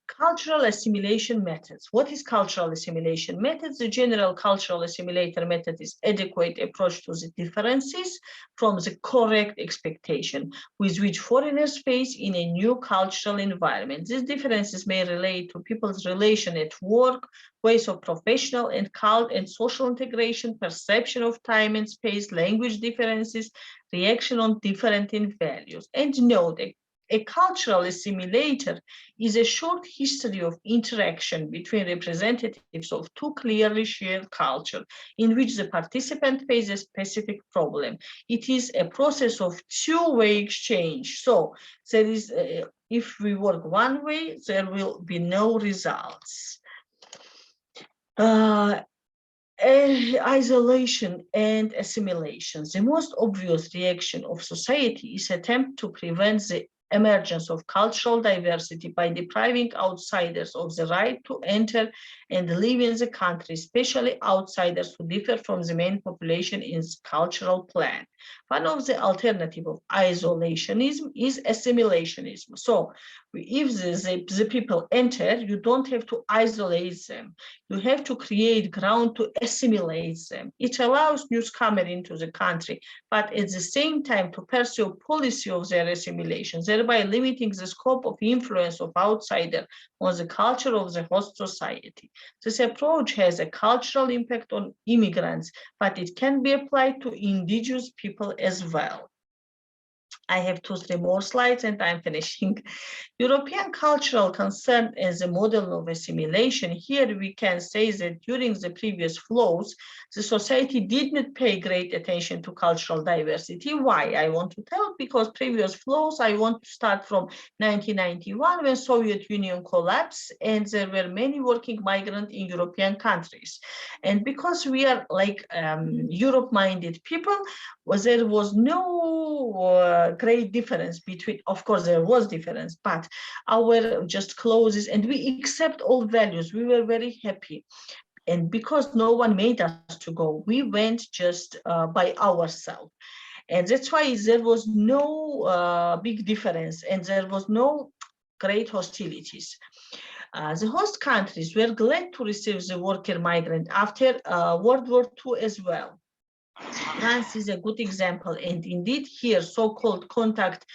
Cultural assimilation methods. What is cultural assimilation methods? The general cultural assimilator method is adequate approach to the differences from the correct expectation with which foreigners face in a new cultural environment. These differences may relate to people's relation at work, ways of professional and social integration, perception of time and space, language differences, reaction on different values. And note, a cultural assimilator is a short history of interaction between representatives of two clearly shared cultures in which the participant faces a specific problem. It is a process of two-way exchange. So there is, if we work one way, there will be no results. Isolation and assimilation. The most obvious reaction of society is attempt to prevent the emergence of cultural diversity by depriving outsiders of the right to enter and live in the country, especially outsiders who differ from the main population in its cultural plan. One of the alternatives of isolationism is assimilationism. So if the people enter, you don't have to isolate them. You have to create ground to assimilate them. It allows newcomers into the country, but at the same time to pursue a policy of their assimilation, thereby limiting the scope of influence of outsiders on the culture of the host society. This approach has a cultural impact on immigrants, but it can be applied to indigenous people as well. I have 2-3 more slides and I'm finishing. European cultural concern as a model of assimilation. Here we can say that during the previous flows, the society did not pay great attention to cultural diversity. Why? I want to tell, because previous flows, I want to start from 1991 when Soviet Union collapsed and there were many working migrants in European countries. And because we are like Europe-minded people, there was no great difference between, of course there was difference, but our just clothes, and we accept all values. We were very happy. And because no one made us to go, we went just by ourselves. And that's why there was no big difference and there was no great hostilities. The host countries were glad to receive the worker migrant after World War II as well. France is a good example, and indeed here so-called contact,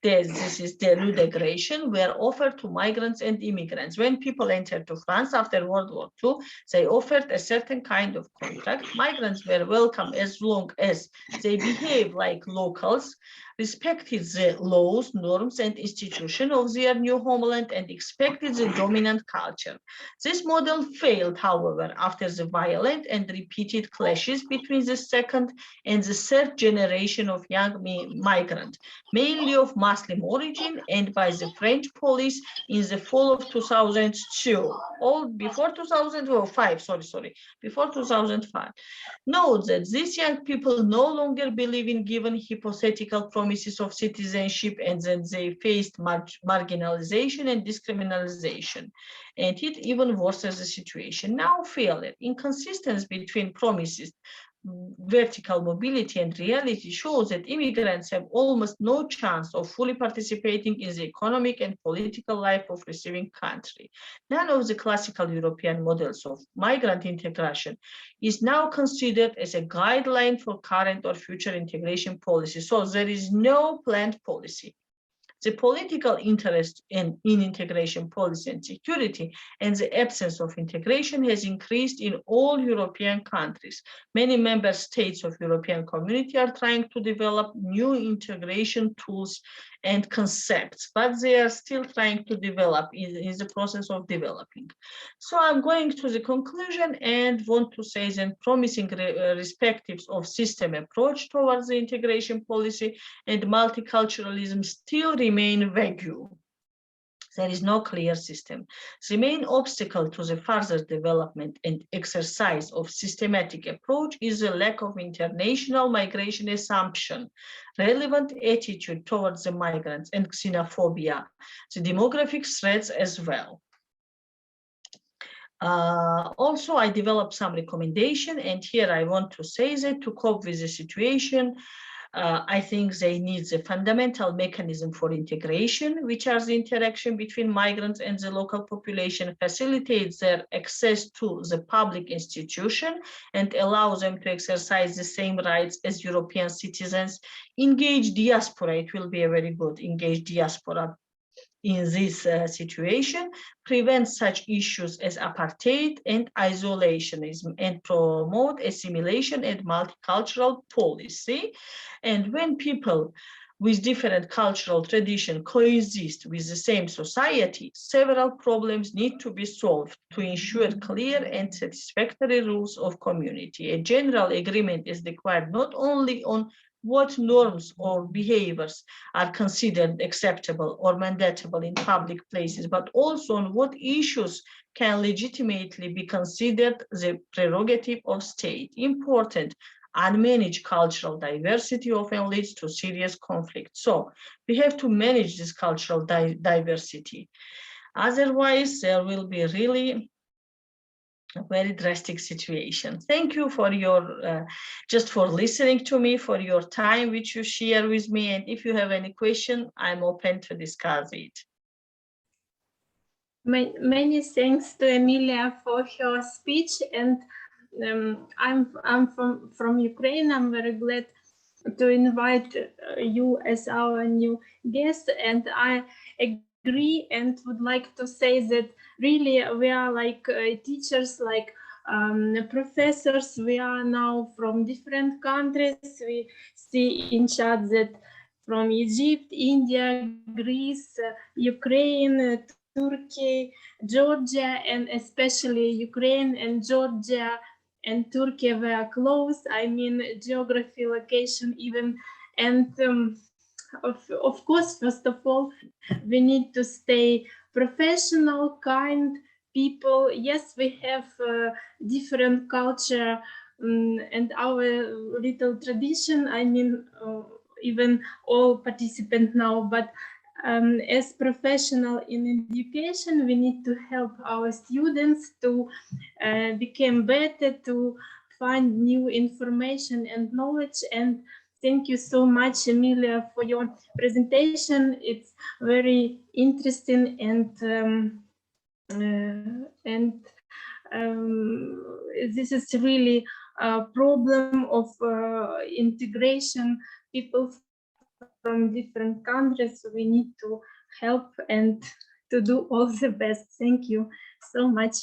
this is the reintegration, were offered to migrants and immigrants. When people entered to France after World War II, they offered a certain kind of contract. Migrants were welcome as long as they behaved like locals, respected the laws, norms, and institutions of their new homeland, and expected the dominant culture. This model failed, however, after the violent and repeated clashes between the second and the third generation of young migrants, mainly of Muslim origin, and by the French police in the fall of 2002, or before 2005, before 2005. Note that these young people no longer believe in given hypothetical promises of citizenship, and that they faced marginalization and discrimination. And it even worsens the situation. Now failure, inconsistency between promises, vertical mobility and reality shows that immigrants have almost no chance of fully participating in the economic and political life of receiving country. None of the classical European models of migrant integration is now considered as a guideline for current or future integration policy. So there is no planned policy. The political interest in integration policy and security and the absence of integration has increased in all European countries. Many member states of European community are trying to develop new integration tools and concepts, but they are still trying to develop, in the process of developing. So I'm going to the conclusion and want to say that promising perspectives of system approach towards the integration policy and multiculturalism still remain vague. There is no clear system. The main obstacle to the further development and exercise of systematic approach is the lack of international migration assumption, relevant attitude towards the migrants, and xenophobia, the demographic threats as well. Also, I developed some recommendation, and here I want to say that to cope with the situation, I think they need the fundamental mechanism for integration, which are the interaction between migrants and the local population, facilitates their access to the public institution and allows them to exercise the same rights as European citizens. Engage diaspora, it will be a very good engage diaspora in this situation, prevent such issues as apartheid and isolationism, and promote assimilation and multicultural policy. And when people with different cultural tradition coexist with the same society, several problems need to be solved to ensure clear and satisfactory rules of community. A general agreement is required not only on what norms or behaviors are considered acceptable or mandatable in public places, but also on what issues can legitimately be considered the prerogative of state. Important, unmanaged cultural diversity often leads to serious conflict. So we have to manage this cultural diversity. Otherwise, there will be really a very drastic situation. Thank you for your, just for listening to me, for your time which you share with me. And if you have any question, I'm open to discuss it. Many thanks to Emilia for her speech, and I'm from Ukraine. I'm very glad to invite you as our new guest, and I agree and would like to say that really we are like teachers, like professors. We are now from different countries. We see in chat that from Egypt, India, Greece, Ukraine, Turkey, Georgia, and especially Ukraine and Georgia and Turkey were close. I mean, geography, location, even, and of course, first of all, we need to stay professional, kind people. Yes, we have different culture and our little tradition. I mean, even all participants now, but as professional in education, we need to help our students to become better, to find new information and knowledge. And thank you so much, Emilia, for your presentation. It's very interesting, and this is really a problem of integration. People from different countries, we need to help and to do all the best. Thank you so much.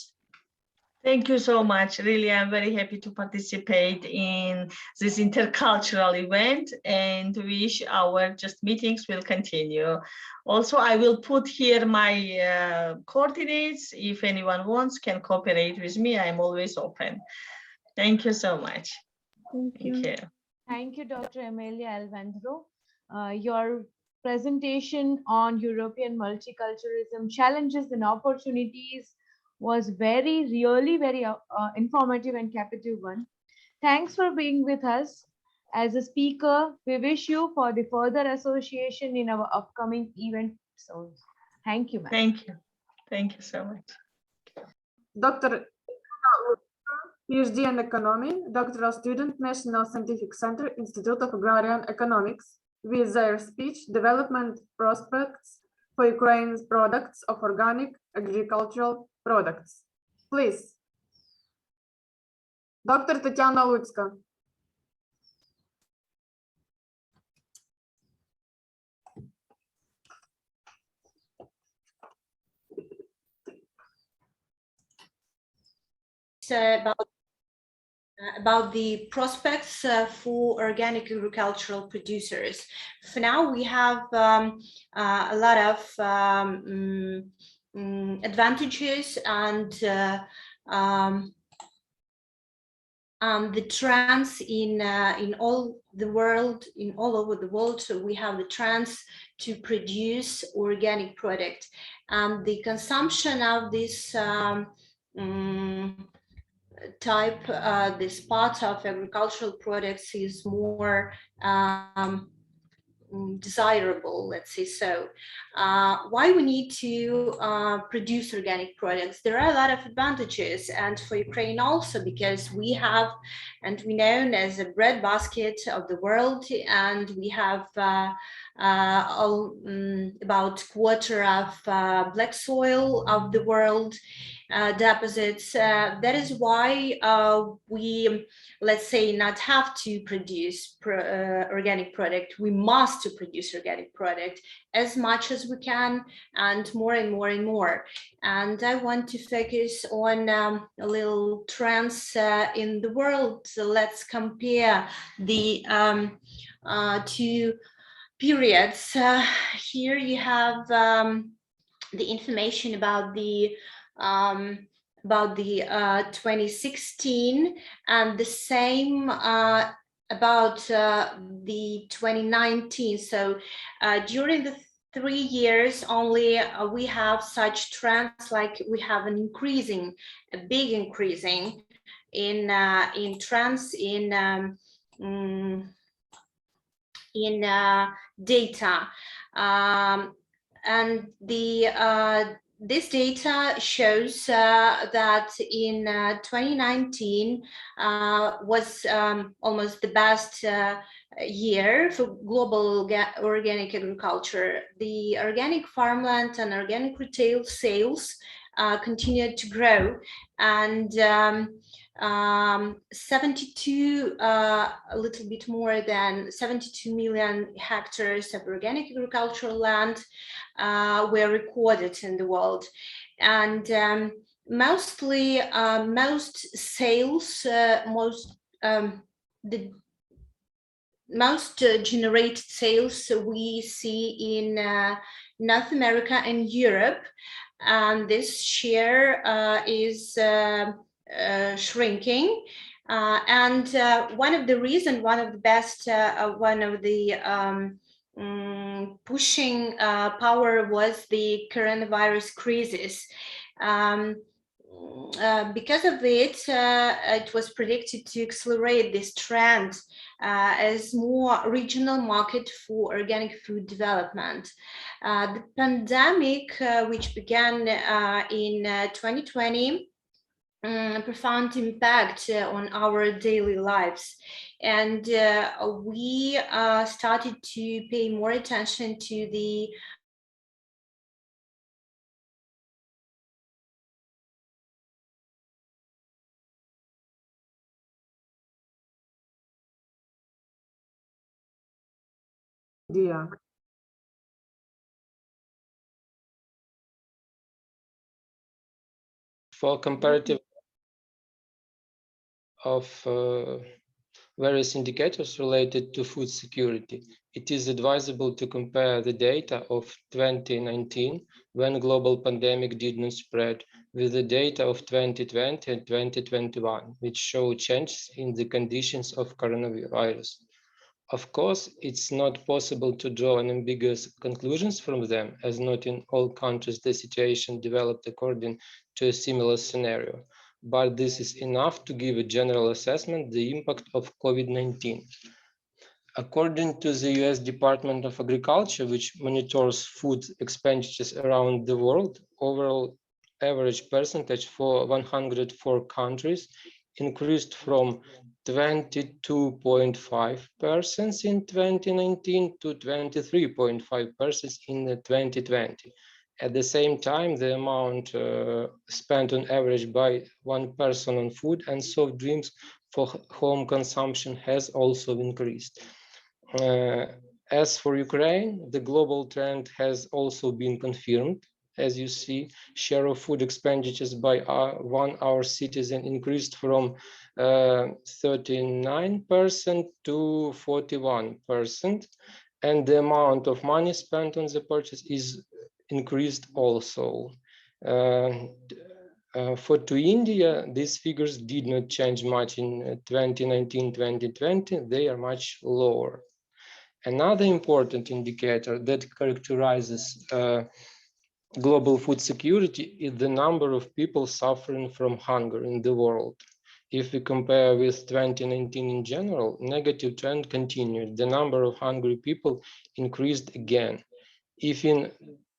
Thank you so much. Really, I'm very happy to participate in this intercultural event and wish our just meetings will continue. Also, I will put here my coordinates. If anyone wants, can cooperate with me. I'm always open. Thank you so much. Thank you. Thank you. Thank you, Dr. Emilia Alvandro. Your presentation on European multiculturalism challenges and opportunities was really very informative and captive one. Thanks for being with us as a speaker. We wish you for the further association in our upcoming event episodes. Thank you, ma'am. Thank you. Thank you so much. Dr. PhD in Economy, doctoral student, National Scientific Center, Institute of Agrarian Economics, with their speech, Development Prospects for Ukraine's Products of Organic Agricultural Products. Please. Dr. Tatiana Lutska. About about the prospects for organic agricultural producers. For now, we have a lot of advantages and the trends in all the world, all over the world. So we have the trends to produce organic product, and the consumption of this type, this part of agricultural products is more desirable, let's say so. Why we need to produce organic products? There are a lot of advantages, and for Ukraine also, because we have, and we known as a breadbasket of the world, and we have about quarter of black soil of the world deposits. That is why we, let's say, not have to produce organic product. We must to produce organic product as much as we can, and more and more and more. And I want to focus on a little trends in the world. So let's compare the two periods. Here you have the information about the 2016, and the same about the 2019. So during the 3 years only, we have such trends, like we have a big increasing in trends in data, and this data shows that in 2019 was almost the best year for global organic agriculture. The organic farmland and organic retail sales continued to grow, and 72, a little bit more than 72 million hectares of organic agricultural land were recorded in the world. And mostly, most sales, the most generated sales we see in North America and Europe, and this share is shrinking. And one of the pushing power was the coronavirus crisis. Because of it, it was predicted to accelerate this trend as more regional market for organic food development. The pandemic, which began in 2020, profound impact on our daily lives, and we started to pay more attention to the idea. For comparative of various indicators related to food security, it is advisable to compare the data of 2019, when global pandemic did not spread, with the data of 2020 and 2021, which show changes in the conditions of coronavirus. Of course, it's not possible to draw unambiguous conclusions from them, as not in all countries the situation developed according to a similar scenario. But this is enough to give a general assessment of the impact of COVID-19. According to the US Department of Agriculture, which monitors food expenditures around the world, overall average percentage for 104 countries increased from 22.5% in 2019 to 23.5% in 2020. At the same time, the amount spent on average by one person on food and soft drinks for home consumption has also increased. As for Ukraine, the global trend has also been confirmed, as you see. Share of food expenditures by 1 hour citizen increased from 39% to 41%. And the amount of money spent on the purchase is increased also. To India, these figures did not change much in 2019-2020. They are much lower. Another important indicator that characterizes global food security is the number of people suffering from hunger in the world. If we compare with 2019 in general, negative trend continued. The number of hungry people increased again. If in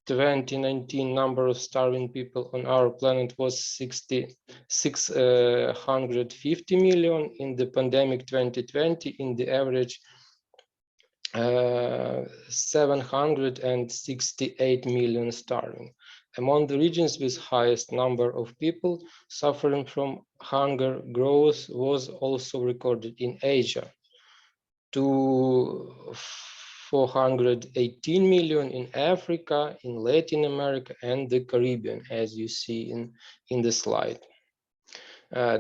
2019 number of starving people on our planet was 650 million, in the pandemic 2020, in the average 768 million starving. Among the regions with highest number of people suffering from hunger, growth was also recorded in Asia, to 418 million in Africa, in Latin America, and the Caribbean, as you see in the slide.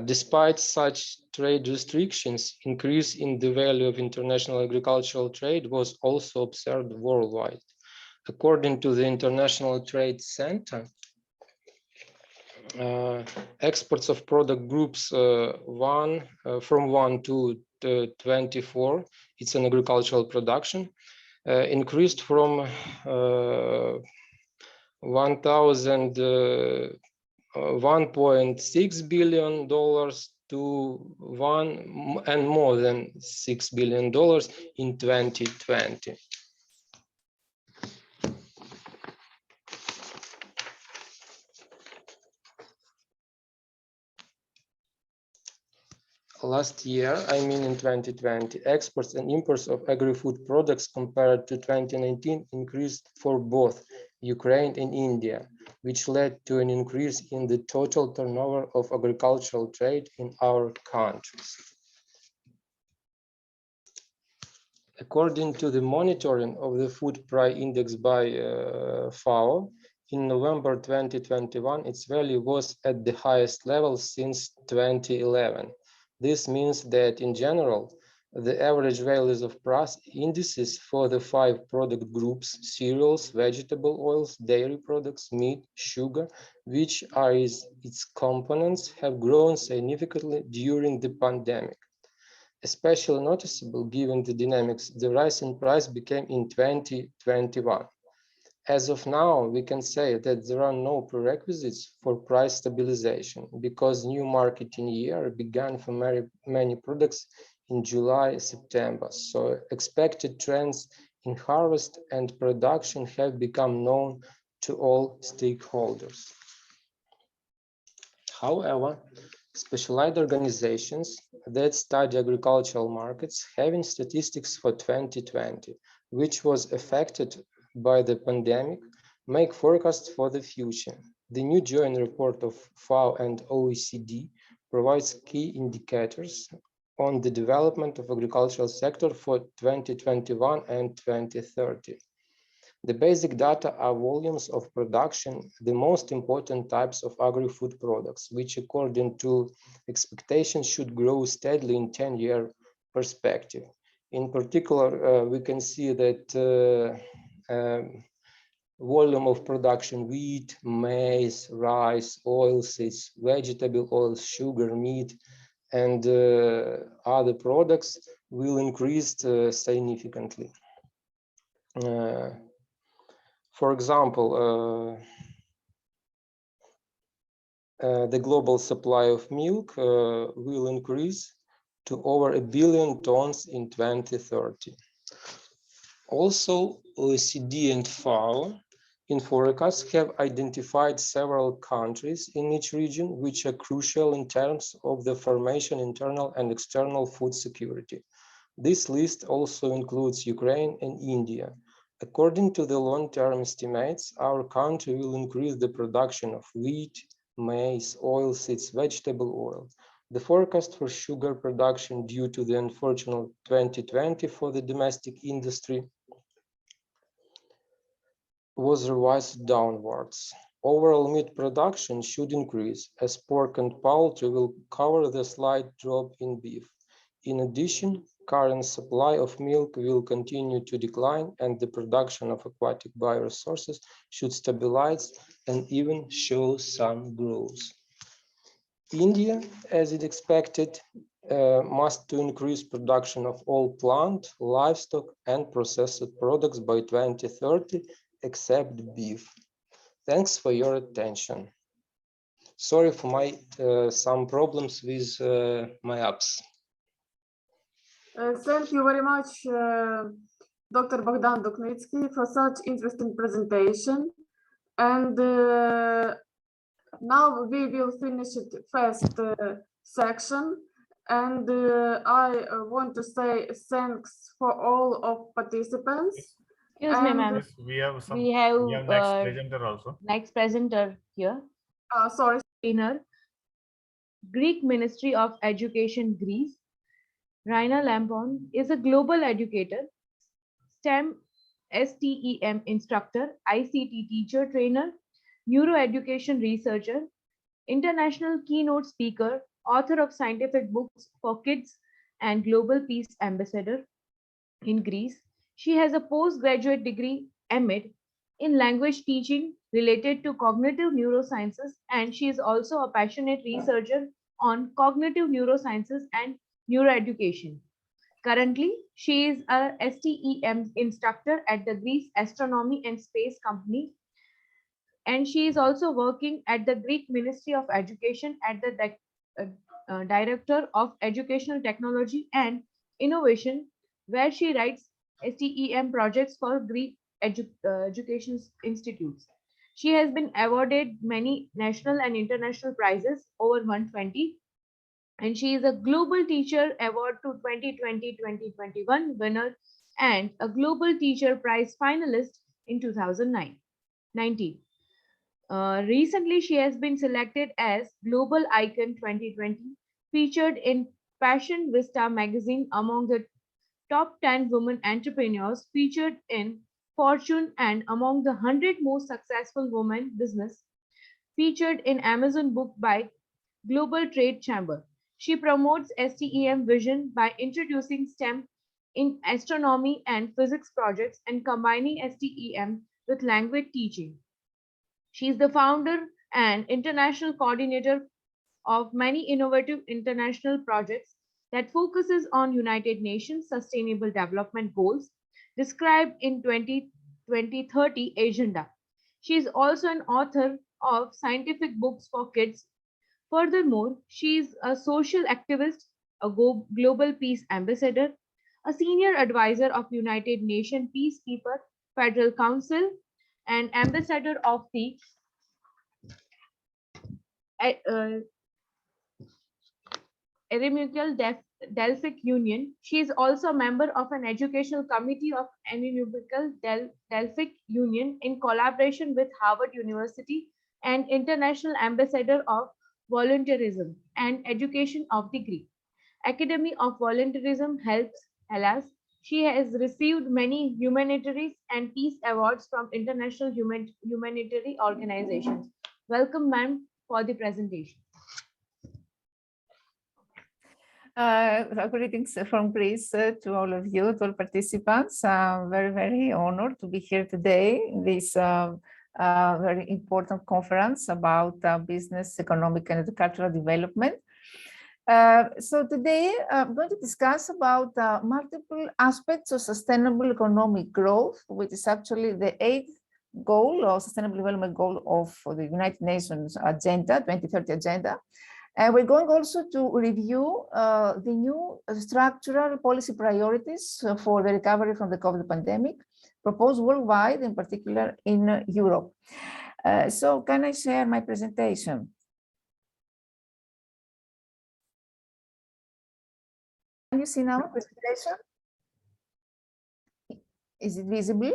Despite such trade restrictions, increase in the value of international agricultural trade was also observed worldwide. According to the International Trade Center, exports of product groups from 1 to 24, it's an agricultural production, increased from 1.6 billion dollars to $1 and more than $6 billion in 2020. Last year, I mean in 2020, exports and imports of agri-food products compared to 2019 increased for both Ukraine and India, which led to an increase in the total turnover of agricultural trade in our countries. According to the monitoring of the food price index by FAO, in November 2021, its value was at the highest level since 2011. This means that in general, the average values of price indices for the 5 product groups, cereals, vegetable oils, dairy products, meat, sugar, which are its components, have grown significantly during the pandemic. Especially noticeable given the dynamics, the rise in price became in 2021. As of now, we can say that there are no prerequisites for price stabilization because new marketing year began for many products in July, September. So expected trends in harvest and production have become known to all stakeholders. However, specialized organizations that study agricultural markets having statistics for 2020, which was affected by the pandemic, make forecasts for the future. The new joint report of FAO and OECD provides key indicators on the development of agricultural sector for 2021 and 2030. The basic data are volumes of production, the most important types of agri-food products, which according to expectations should grow steadily in 10-year perspective. In particular, we can see that volume of production, wheat, maize, rice, oilseeds, vegetable oils, sugar, meat, and other products will increase significantly. For example, the global supply of milk will increase to over 1 billion tons in 2030. Also, OECD and FAO in forecasts have identified several countries in each region which are crucial in terms of the formation internal and external food security. This list also includes Ukraine and India. According to the long-term estimates, our country will increase the production of wheat, maize, oilseeds, vegetable oil. The forecast for sugar production due to the unfortunate 2020 for the domestic industry was revised downwards. Overall meat production should increase, as pork and poultry will cover the slight drop in beef. In addition, current supply of milk will continue to decline, and the production of aquatic bioresources should stabilize and even show some growth. India, as it expected, must to increase production of all plant, livestock, and processed products by 2030, except beef. Thanks for your attention. Sorry for my some problems with my apps. Thank you very much, Dr. Bogdan Duknitsky, for such interesting presentation. And now we will finish the first section. And I want to say thanks for all of participants. Excuse me, And- ma'am. Yes, we have some. We have next presenter also. next presenter here. Sorry. Trainer, Greek Ministry of Education, Greece. Raina Lampon is a global educator, STEM instructor, ICT teacher trainer, neuroeducation researcher, international keynote speaker, author of scientific books for kids, and global peace ambassador in Greece. She has a postgraduate degree, MID, in language teaching related to cognitive neurosciences, and she is also a passionate researcher on cognitive neurosciences and neuroeducation. Currently, she is a STEM instructor at the Greece Astronomy and Space Company, and she is also working at the Greek Ministry of Education at the Director of Educational Technology and Innovation, where she writes STEM projects for Greek education institutes. She has been awarded many national and international prizes, over 120, and she is a Global Teacher Award to 2020-2021 winner and a Global Teacher Prize finalist in 2019. Recently, she has been selected as Global Icon 2020, featured in Passion Vista magazine among the top 10 women entrepreneurs, featured in Fortune, and among the 100 most successful women business, featured in Amazon book by Global Trade Chamber. She promotes STEM vision by introducing STEM in astronomy and physics projects and combining STEM with language teaching. She is the founder and international coordinator of many innovative international projects that focuses on United Nations Sustainable Development Goals described in 2030 Agenda. She is also an author of scientific books for kids. Furthermore, she is a social activist, a global peace ambassador, a senior advisor of United Nations Peacekeeper Federal Council, and ambassador of the Eremical Delphic Union. She is also a member of an educational committee of Eremical Delphic Union in collaboration with Harvard University and international ambassador of volunteerism and education of the Greek Academy of Volunteerism helps Hellas. She has received many humanitarian and peace awards from international humanitarian organizations. Welcome, ma'am, for the presentation. Greetings from Greece to all of you, to all participants. I'm very honored to be here today in this very important conference about business, economic, and cultural development. So today I'm going to discuss about multiple aspects of sustainable economic growth, which is actually the 8th goal or sustainable development goal of the United Nations Agenda, 2030 Agenda. And we're going also to review the new structural policy priorities for the recovery from the COVID pandemic, proposed worldwide, in particular in Europe. So can I share my presentation? Can you see now the presentation? Is it visible?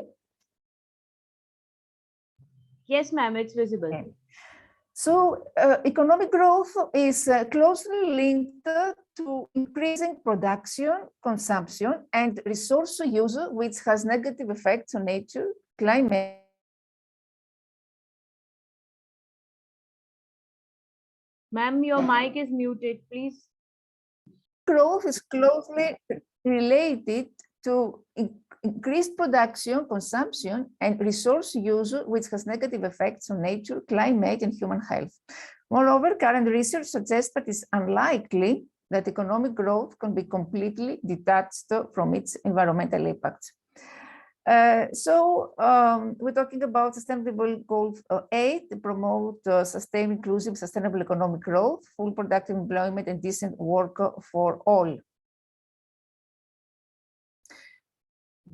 Yes, ma'am, it's visible. Okay. So economic growth is closely linked to increasing production, consumption, and resource use, which has negative effects on nature, climate, Ma'am, your mic is muted, please. Growth is closely related to increased production, consumption, and resource use, which has negative effects on nature, climate, and human health. Moreover, current research suggests that it's unlikely that economic growth can be completely detached from its environmental impacts. We're talking about Sustainable Goal 8 to promote sustained, inclusive, sustainable economic growth, full productive employment, and decent work for all.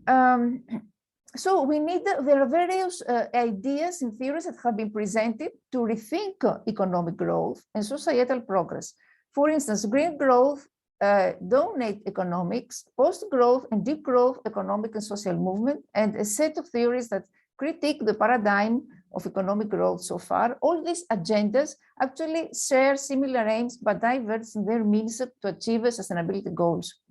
There are various ideas and theories that have been presented to rethink economic growth and societal progress. For instance, green growth, donate economics, post-growth and deep growth economic and social movement, and a set of theories that critique the paradigm of economic growth so far. All these agendas actually share similar aims, but diverge in their means to achieve sustainability goals.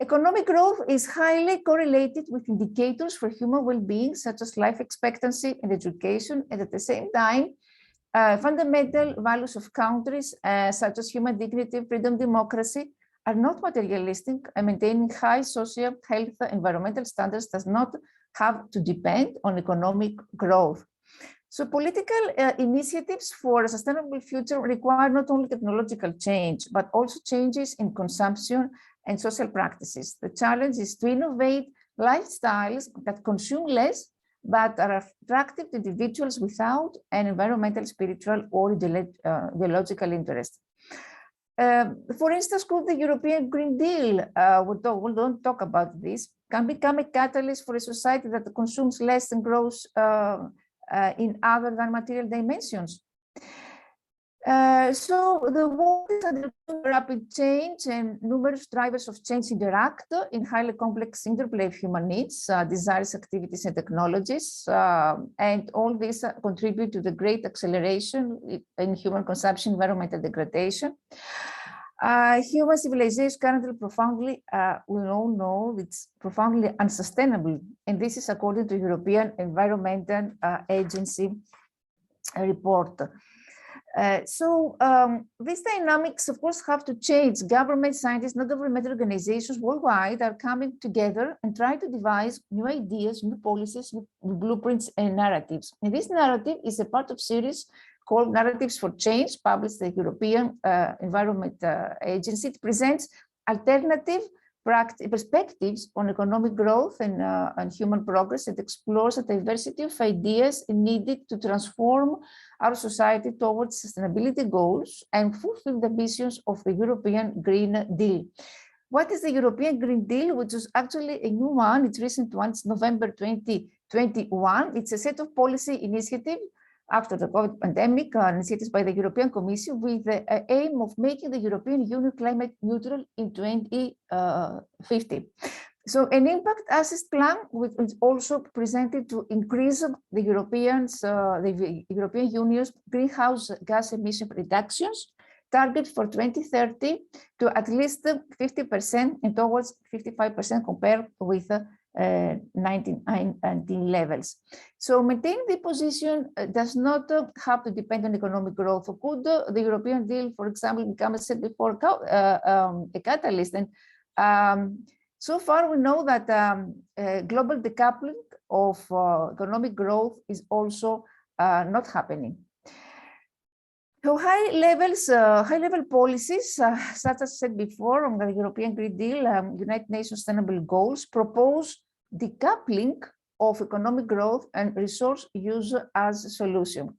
Economic growth is highly correlated with indicators for human well-being, such as life expectancy and education, and at the same time, fundamental values of countries, such as human dignity, freedom, democracy, are not materialistic, and maintaining high social, health, environmental standards does not have to depend on economic growth. So political initiatives for a sustainable future require not only technological change, but also changes in consumption and social practices. The challenge is to innovate lifestyles that consume less, but are attractive to individuals without an environmental, spiritual, or ideological interest. For instance, could the European Green Deal, we don't talk about this, can become a catalyst for a society that consumes less and grows in other than material dimensions? So the world is under rapid change, and numerous drivers of change interact in highly complex interplay of human needs, desires, activities, and technologies, and all these contribute to the great acceleration in human consumption, environmental degradation. Human civilization is currently profoundly, we all know, it's profoundly unsustainable, and this is according to European Environmental Agency report. These dynamics, of course, have to change. Government, scientists, non-governmental organizations worldwide are coming together and try to devise new ideas, new policies, new blueprints, and narratives. And this narrative is a part of series called Narratives for Change, published by the European Environment Agency. It presents alternative perspectives on economic growth and human progress. It explores a diversity of ideas needed to transform our society towards sustainability goals and fulfill the ambitions of the European Green Deal. What is the European Green Deal, which is actually a new one? It's recent one, it's November 2021. It's a set of policy initiatives after the COVID pandemic, initiatives by the European Commission with the aim of making the European Union climate neutral in 2050. So an impact assist plan is also presented to increase the European Union's greenhouse gas emission reductions target for 2030 to at least 50% and towards 55% compared with 1919 levels. So maintaining the position does not have to depend on economic growth. Could the European deal, for example, become, as I said before, a catalyst? And so far, we know that global decoupling of economic growth is also not happening. So high-level policies, such as said before on the European Green Deal, United Nations Sustainable Goals, propose decoupling of economic growth and resource use as a solution.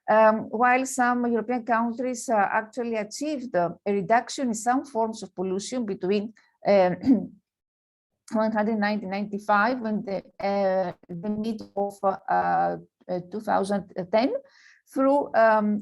While some European countries actually achieved a reduction in some forms of pollution between 1995 and the mid of 2010, through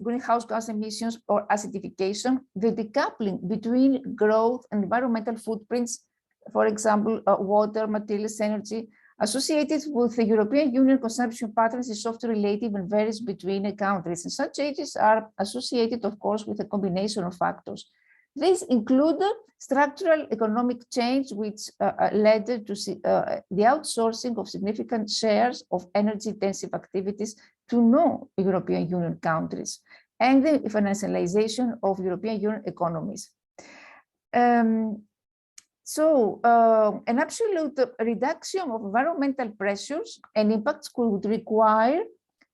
greenhouse gas emissions or acidification, the decoupling between growth and environmental footprints, for example, water, materials, energy, associated with the European Union consumption patterns is often relative and varies between countries. And such changes are associated, of course, with a combination of factors. These include structural economic change, which led to the outsourcing of significant shares of energy-intensive activities to non-European Union countries. and the financialization of European Union economies. An absolute reduction of environmental pressures and impacts could require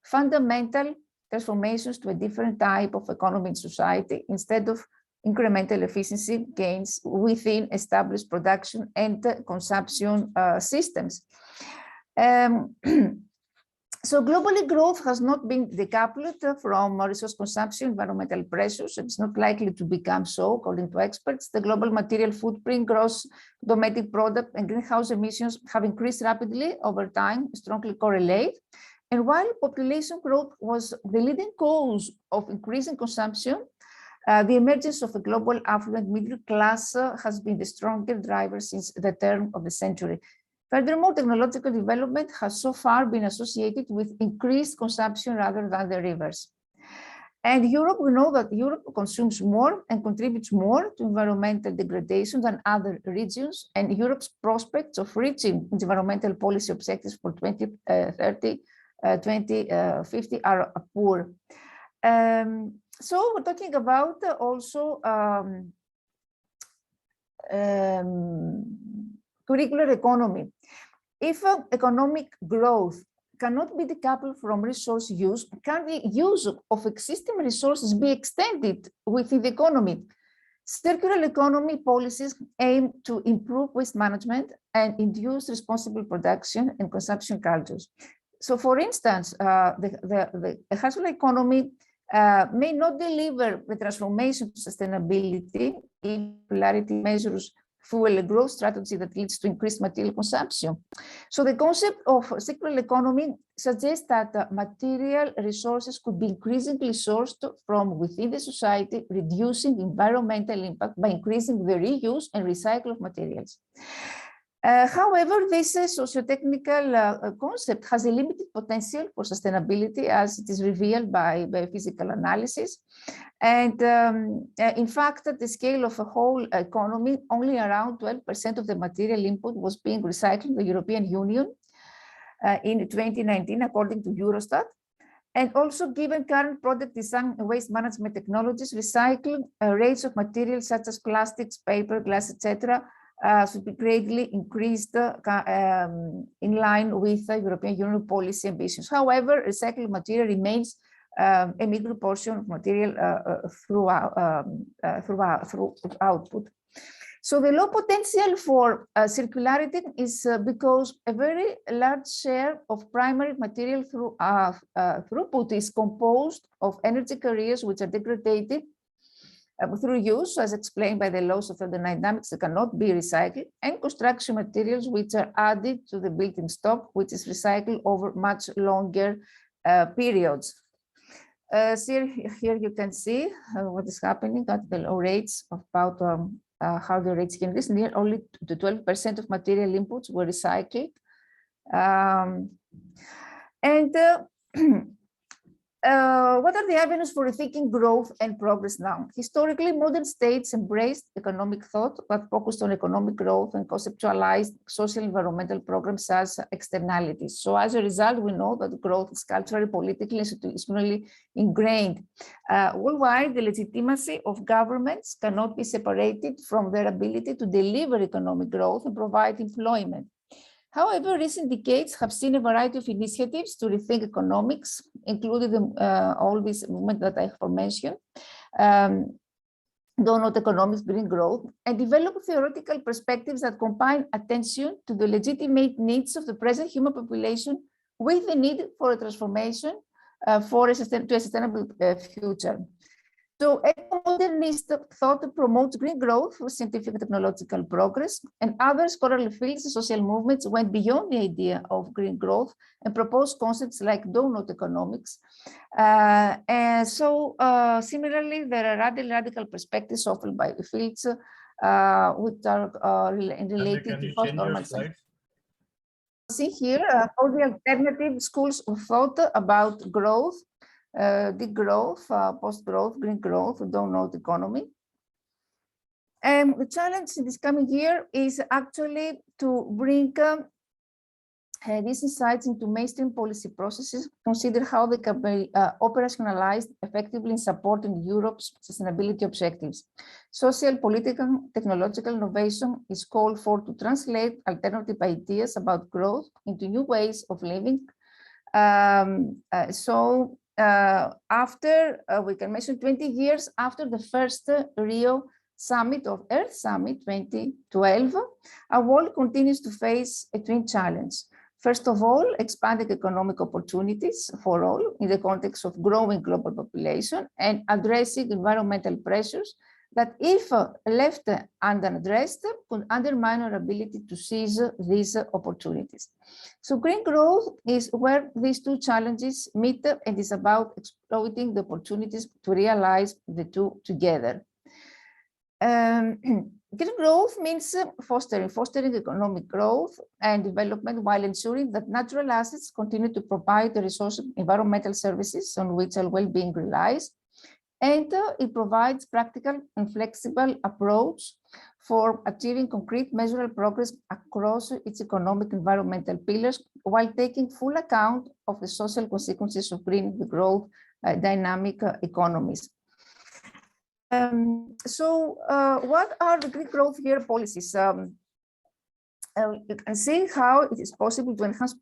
fundamental transformations to a different type of economy in society instead of incremental efficiency gains within established production and consumption systems. So globally, growth has not been decoupled from resource consumption, environmental pressures. It's not likely to become so, according to experts. The global material footprint, gross domestic product, and greenhouse emissions have increased rapidly over time, strongly correlate. And while population growth was the leading cause of increasing consumption, the emergence of a global affluent middle class has been the strongest driver since the turn of the century. Furthermore, technological development has so far been associated with increased consumption rather than the reverse. And Europe, we know that Europe consumes more and contributes more to environmental degradation than other regions, and Europe's prospects of reaching environmental policy objectives for 2030, 2050 are poor. So we're talking about also curricular economy. If economic growth cannot be decoupled from resource use, can the use of existing resources be extended within the economy? Circular economy policies aim to improve waste management and induce responsible production and consumption cultures. So for instance, the circular economy may not deliver the transformation to sustainability if popularity measures fuel a growth strategy that leads to increased material consumption. So the concept of circular economy suggests that material resources could be increasingly sourced from within the society, reducing environmental impact by increasing the reuse and recycle of materials. However, this socio-technical concept has a limited potential for sustainability as it is revealed by biophysical analysis. And in fact, at the scale of a whole economy, only around 12% of the material input was being recycled in the European Union in 2019, according to Eurostat. And also, given current product design and waste management technologies, recycling rates of materials such as plastics, paper, glass, etc., should be greatly increased in line with European Union policy ambitions. However, recycled material remains a meager portion of material through output. So the low potential for circularity is because a very large share of primary material throughput is composed of energy carriers which are degraded through use, as explained by the laws of thermodynamics, that cannot be recycled, and construction materials which are added to the building stock, which is recycled over much longer periods. So here you can see what is happening at the low rates of about how the rates can increase. Near only the 12% of material inputs were recycled. What are the avenues for rethinking growth and progress now? Historically, modern states embraced economic thought that focused on economic growth and conceptualized social environmental programs as externalities. So as a result, we know that growth is culturally, politically, and institutionally ingrained. Worldwide, the legitimacy of governments cannot be separated from their ability to deliver economic growth and provide employment. However, recent decades have seen a variety of initiatives to rethink economics, including all these movements that I have mentioned, donut economics, green growth, and develop theoretical perspectives that combine attention to the legitimate needs of the present human population with the need for a transformation to a sustainable future. So eco-modernist thought promotes green growth through scientific and technological progress, and other scholarly fields and social movements went beyond the idea of green growth and proposed concepts like donut economics. Similarly, there are radical perspectives offered by the fields which are related to post-normal science. See here, all the alternative schools of thought about growth, degrowth, post-growth, green growth, donut economy. The challenge in this coming year is actually to bring These insights into mainstream policy processes consider how they can be operationalized effectively in supporting Europe's sustainability objectives. Social, political, technological innovation is called for to translate alternative ideas about growth into new ways of living. After, we can mention 20 years after the first Rio Summit of Earth Summit 2012, our world continues to face a twin challenge. First of all, expanding economic opportunities for all in the context of growing global population and addressing environmental pressures that, if left unaddressed, could undermine our ability to seize these opportunities. So green growth is where these two challenges meet and is about exploiting the opportunities to realize the two together. Green growth means fostering economic growth and development while ensuring that natural assets continue to provide the resource environmental services on which our well-being relies. And it provides practical and flexible approach for achieving concrete measurable progress across its economic environmental pillars while taking full account of the social consequences of green growth dynamic economies. What are the green growth year policies? You can see how it is possible to enhance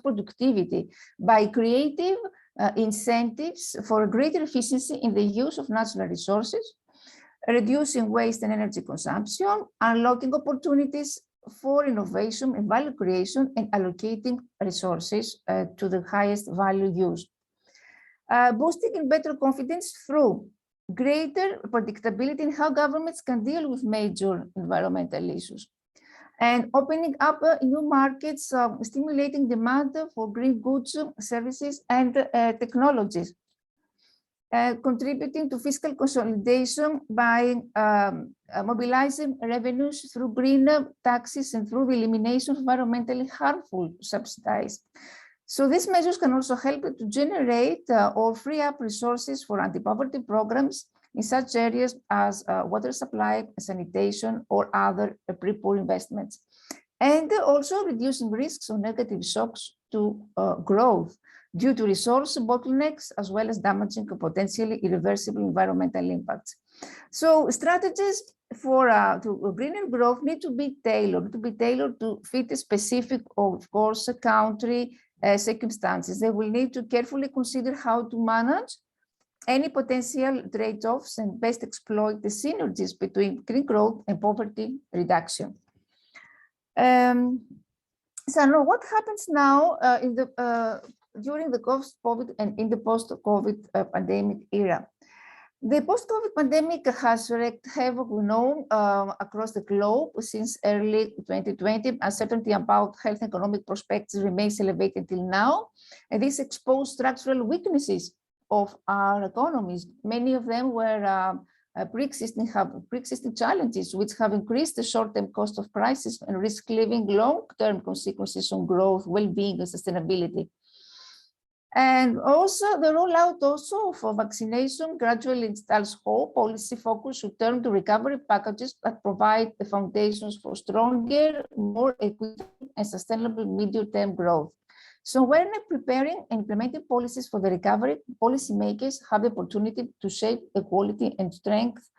productivity by creative incentives for greater efficiency in the use of natural resources, reducing waste and energy consumption, unlocking opportunities for innovation and value creation, and allocating resources to the highest value use. Boosting and better confidence through greater predictability in how governments can deal with major environmental issues, and opening up new markets, stimulating demand for green goods, services, and technologies, contributing to fiscal consolidation by mobilizing revenues through green taxes and through the elimination of environmentally harmful subsidies. So these measures can also help to generate or free up resources for anti-poverty programs in such areas as water supply, sanitation, or other pre-poor investments, and also reducing risks of negative shocks to growth due to resource bottlenecks, as well as damaging potentially irreversible environmental impacts. So strategies for greener growth need to be tailored to fit a specific, of course, country circumstances. They will need to carefully consider how to manage any potential trade-offs and best exploit the synergies between green growth and poverty reduction. So now what happens now during the post-COVID and in the post-COVID pandemic era? The post-COVID pandemic has wreaked havoc, we know, across the globe since early 2020. Uncertainty about health and economic prospects remains elevated till now, and this exposed structural weaknesses of our economies. Many of them were pre-existing challenges, which have increased the short-term cost of prices and risk leaving long-term consequences on growth, well-being, and sustainability. And also the rollout for vaccination gradually installs hope. Policy focus should turn to recovery packages that provide the foundations for stronger, more equitable and sustainable medium-term growth. So when preparing and implementing policies for the recovery, policymakers have the opportunity to shape the quality and strength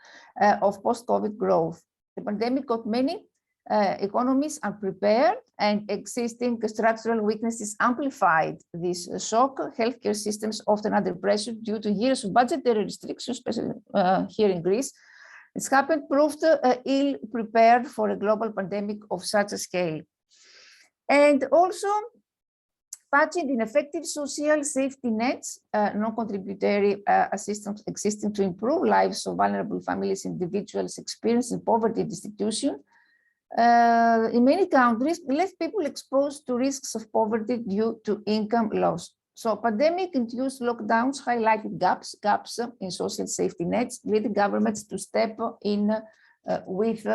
of post-COVID growth. The pandemic got many economies unprepared, and existing structural weaknesses amplified this shock. Healthcare systems often under pressure due to years of budgetary restrictions, especially here in Greece. It's happened proved ill prepared for a global pandemic of such a scale. And also patching ineffective social safety nets, non-contributory assistance existing to improve lives of vulnerable families, individuals experiencing poverty and destitution. In many countries, left people exposed to risks of poverty due to income loss. So pandemic-induced lockdowns highlighted gaps in social safety nets, leading governments to step in with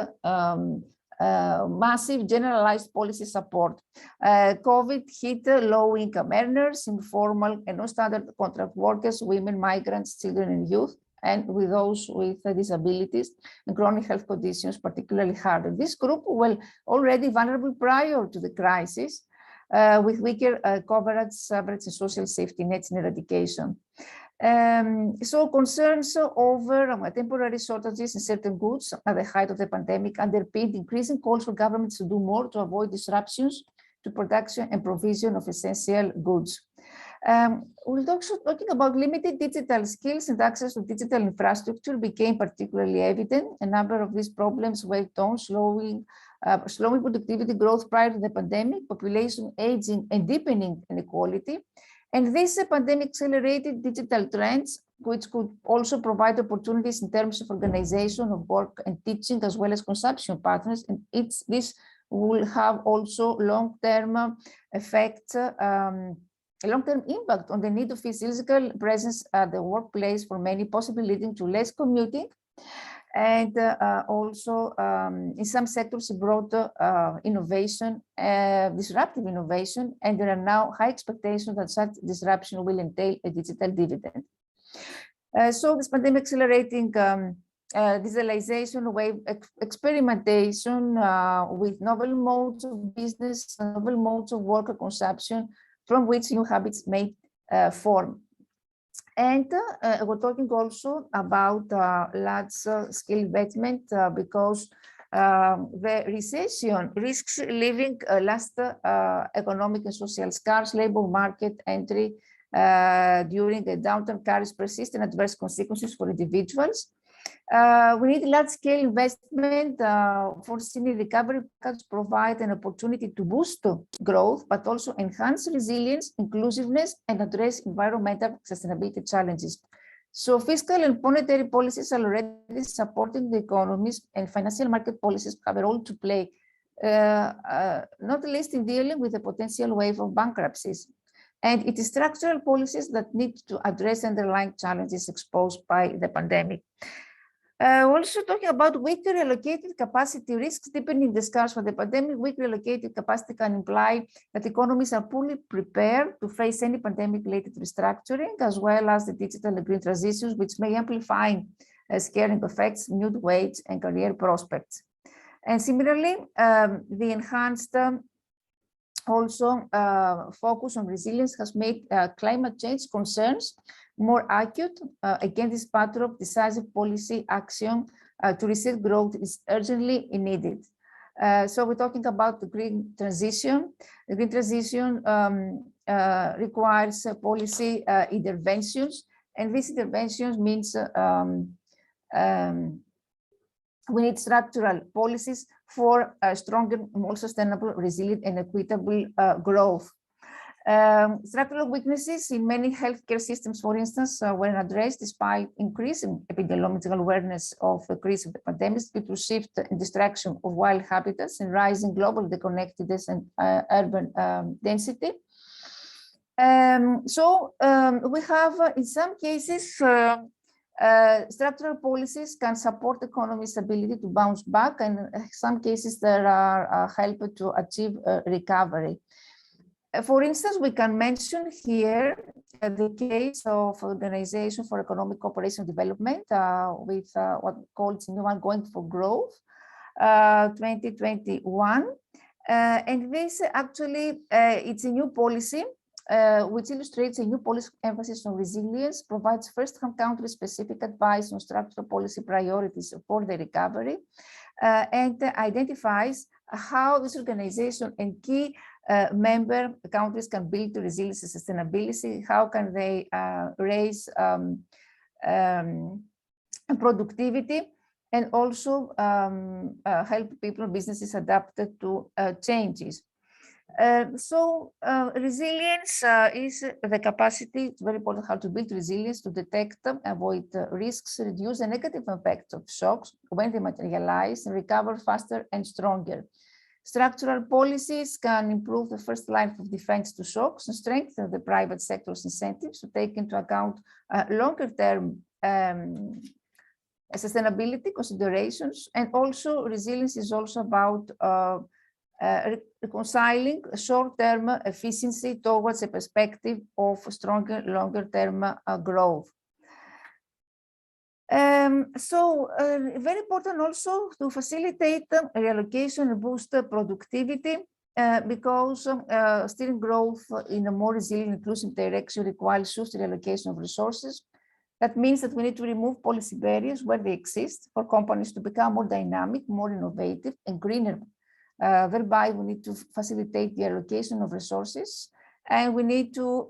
massive generalized policy support. COVID hit low-income earners, informal and non-standard contract workers, women, migrants, children and youth, and with those with disabilities and chronic health conditions particularly hard. This group were already vulnerable prior to the crisis, with weaker coverage, and social safety nets and eradication. So concerns over temporary shortages in certain goods at the height of the pandemic underpinned increasing calls for governments to do more to avoid disruptions to production and provision of essential goods. We're also talking about limited digital skills, and access to digital infrastructure became particularly evident. A number of these problems weighed on slowing productivity growth prior to the pandemic, population aging and deepening inequality. And this pandemic accelerated digital trends, which could also provide opportunities in terms of organization of work and teaching, as well as consumption patterns. And this will have also long-term effects, a long-term impact on the need of physical presence at the workplace for many, possibly leading to less commuting. And also in some sectors brought innovation, disruptive innovation, and there are now high expectations that such disruption will entail a digital dividend. So this pandemic accelerating digitalization, wave experimentation with novel modes of business, novel modes of work and consumption, from which new habits may form. And we're talking also about large-scale investment because the recession risks leaving last economic and social scars. Labor market entry during a downturn carries persistent adverse consequences for individuals. We need large-scale investment for senior recovery packages provide an opportunity to boost growth, but also enhance resilience, inclusiveness, and address environmental sustainability challenges. So fiscal and monetary policies are already supporting the economies, and financial market policies have a role to play, not least in dealing with the potential wave of bankruptcies. And it is structural policies that need to address underlying challenges exposed by the pandemic. Also talking about weaker allocated capacity risks deepening the scars for the pandemic. Weaker allocated capacity can imply that economies are fully prepared to face any pandemic-related restructuring, as well as the digital and green transitions, which may amplify scaling effects, new wage and career prospects. And similarly, the enhanced also focus on resilience has made climate change concerns more acute. Again, this pattern of decisive policy action to reset growth is urgently needed. So we're talking about the green transition. The green transition requires policy interventions, and these interventions means we need structural policies for stronger, more sustainable, resilient, and equitable growth. Structural weaknesses in many healthcare systems, for instance, were addressed despite increasing epidemiological awareness of the increase of the pandemic due to shift and destruction of wild habitats and rising global disconnectedness and urban density. So we have, in some cases, structural policies can support the economy's ability to bounce back, and in some cases there are help to achieve recovery. For instance, we can mention here the case of Organization for Economic Cooperation and Development with what called New Ongoing for Growth 2021. And this actually, it's a new policy which illustrates a new policy emphasis on resilience, provides first-hand country-specific advice on structural policy priorities for the recovery, and identifies how this organization and key member countries can build resilience and sustainability, how can they raise productivity, and also help people and businesses adapt to changes. So resilience is the capacity, it's very important how to build resilience to detect, avoid risks, reduce the negative effects of shocks when they materialize, and recover faster and stronger. Structural policies can improve the first line of defense to shocks and strengthen the private sector's incentives to take into account longer-term sustainability considerations. And also resilience is also about reconciling short-term efficiency towards a perspective of stronger, longer-term growth. Very important also to facilitate reallocation and boost productivity. because steering growth in a more resilient, inclusive direction requires just reallocation of resources. That means that we need to remove policy barriers where they exist for companies to become more dynamic, more innovative, and greener. Thereby, we need to facilitate the allocation of resources, and we need to,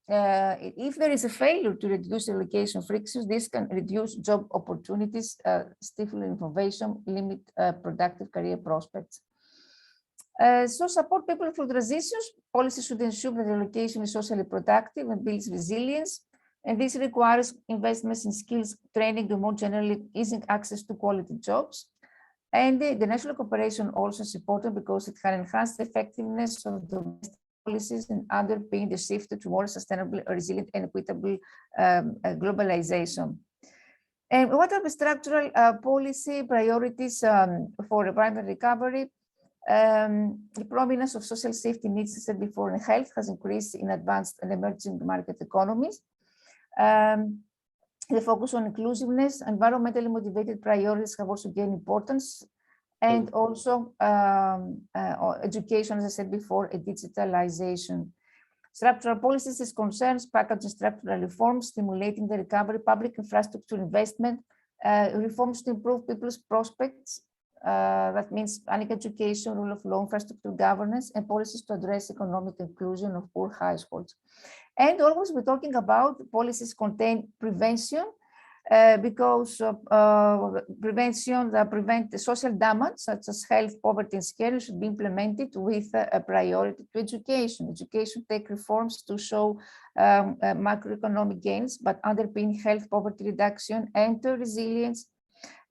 if there is a failure to reduce allocation frictions, this can reduce job opportunities, stifle innovation, limit productive career prospects. So support people through transitions. Policies should ensure that allocation is socially productive and builds resilience. And this requires investments in skills training and more generally easing access to quality jobs. And the national cooperation also is important because it can enhance the effectiveness of domestic policies and underpin the shift to more sustainable, resilient, and equitable globalization. And what are the structural policy priorities for primary recovery? The prominence of social safety needs, as said before, and health has increased in advanced and emerging market economies. The focus on inclusiveness, environmentally motivated priorities have also gained importance, and also education, as I said before, and digitalization. Structural policies is concerns packaging structural reforms, stimulating the recovery, public infrastructure investment, reforms to improve people's prospects. That means education, rule of law, infrastructure governance, and policies to address economic inclusion of poor households. And always we're talking about policies contain prevention, because prevention that prevent the social damage such as health, poverty, and scale should be implemented with a priority to education. Education take reforms to show macroeconomic gains, but underpin health, poverty reduction, and resilience.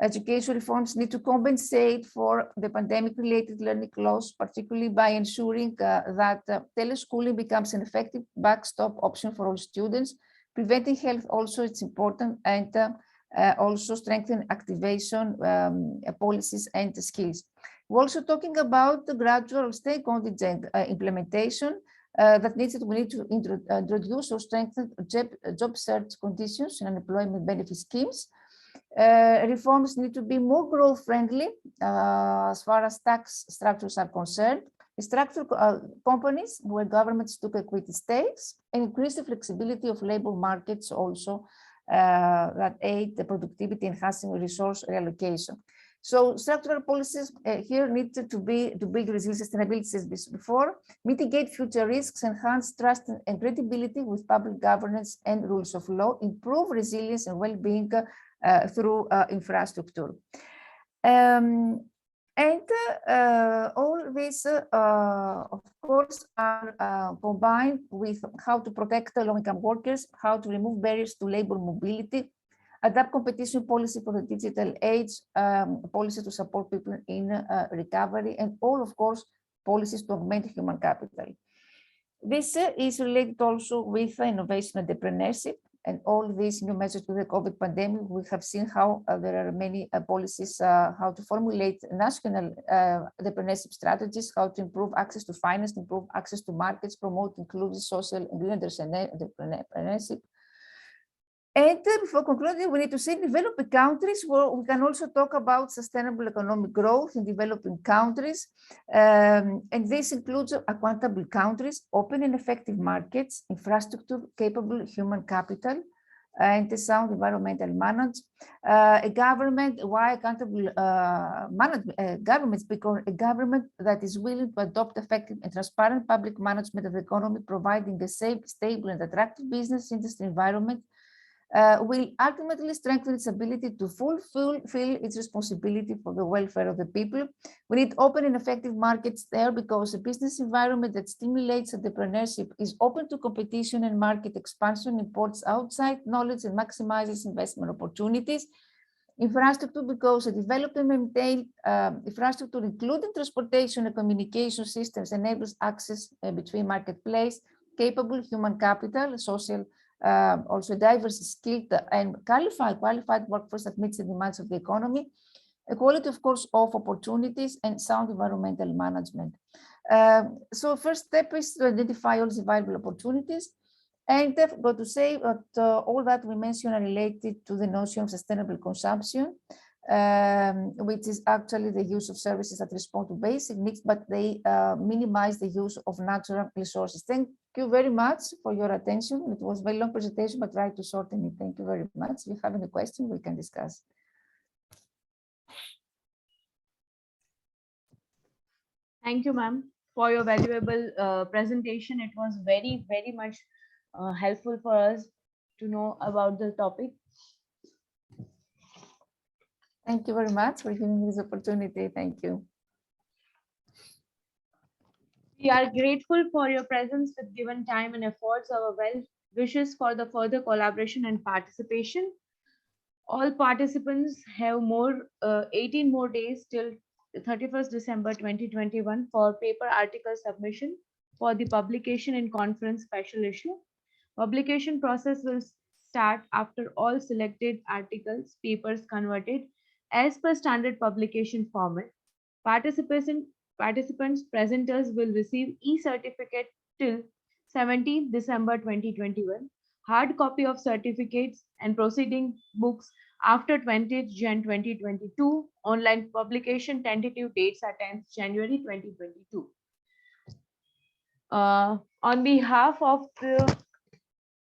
Education reforms need to compensate for the pandemic-related learning loss, particularly by ensuring that teleschooling becomes an effective backstop option for all students. Preventing health also is important, and also strengthen activation policies and skills. We're also talking about the gradual state contingent implementation that we need to introduce or strengthen job search conditions and unemployment benefit schemes. Reforms need to be more growth friendly as far as tax structures are concerned. Structure companies where governments took equity stakes, and increase the flexibility of labor markets also that aid the productivity, enhancing resource reallocation. So structural policies here need to build resilience, sustainability as before, mitigate future risks, enhance trust and credibility with public governance and rules of law, improve resilience and well-being through infrastructure. All this, of course, are combined with how to protect low-income workers, how to remove barriers to labor mobility, adapt competition policy for the digital age, policies to support people in recovery, and all, of course, policies to augment human capital. This is related also with innovation and entrepreneurship. And all these new measures with the COVID pandemic, we have seen how there are many policies, how to formulate national entrepreneurship strategies, how to improve access to finance, improve access to markets, promote inclusive social and green entrepreneurship. And before concluding, we need to say developing countries, where we can also talk about sustainable economic growth in developing countries. And this includes accountable countries, open and effective markets, infrastructure, capable human capital, and a sound environmental management. A government, why accountable governments? Because a government that is willing to adopt effective and transparent public management of the economy, providing a safe, stable, and attractive business industry environment, will ultimately strengthen its ability to fulfill its responsibility for the welfare of the people. We need open and effective markets there because a business environment that stimulates entrepreneurship is open to competition and market expansion, imports outside knowledge, and maximizes investment opportunities. Infrastructure, because a developed and maintained infrastructure, including transportation and communication systems, enables access between marketplace, capable human capital, social, also diverse, skilled, and qualified workforce that meets the demands of the economy, equality, of course, of opportunities, and sound environmental management. So first step is to identify all the viable opportunities. And I've got to say that all that we mentioned are related to the notion of sustainable consumption. which is actually the use of services that respond to basic needs, but they minimize the use of natural resources. Thank you very much for your attention. It was a very long presentation, but try to shorten it. Thank you very much. If you have any question, we can discuss. Thank you, ma'am, for your valuable presentation. It was very, very much helpful for us to know about the topic. Thank you very much for giving me this opportunity. Thank you. We are grateful for your presence with given time and efforts. Our well wishes for the further collaboration and participation. All participants have 18 more days till 31st December 2021 for paper article submission for the publication in conference special issue. Publication process will start after all selected articles, papers converted as per standard publication format. Participants, presenters will receive e-certificate till 17th December 2021. Hard copy of certificates and proceeding books after 20th Jan 2022. Online publication tentative dates are 10th January 2022. On behalf of the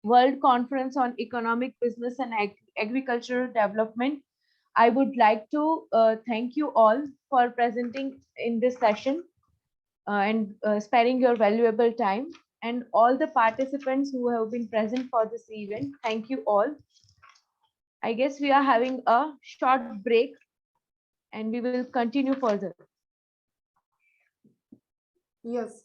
World Conference on Economic, Business and Agricultural Development, I would like to thank you all for presenting in this session and sparing your valuable time, and all the participants who have been present for this event. Thank you all. I guess we are having a short break and we will continue further. Yes.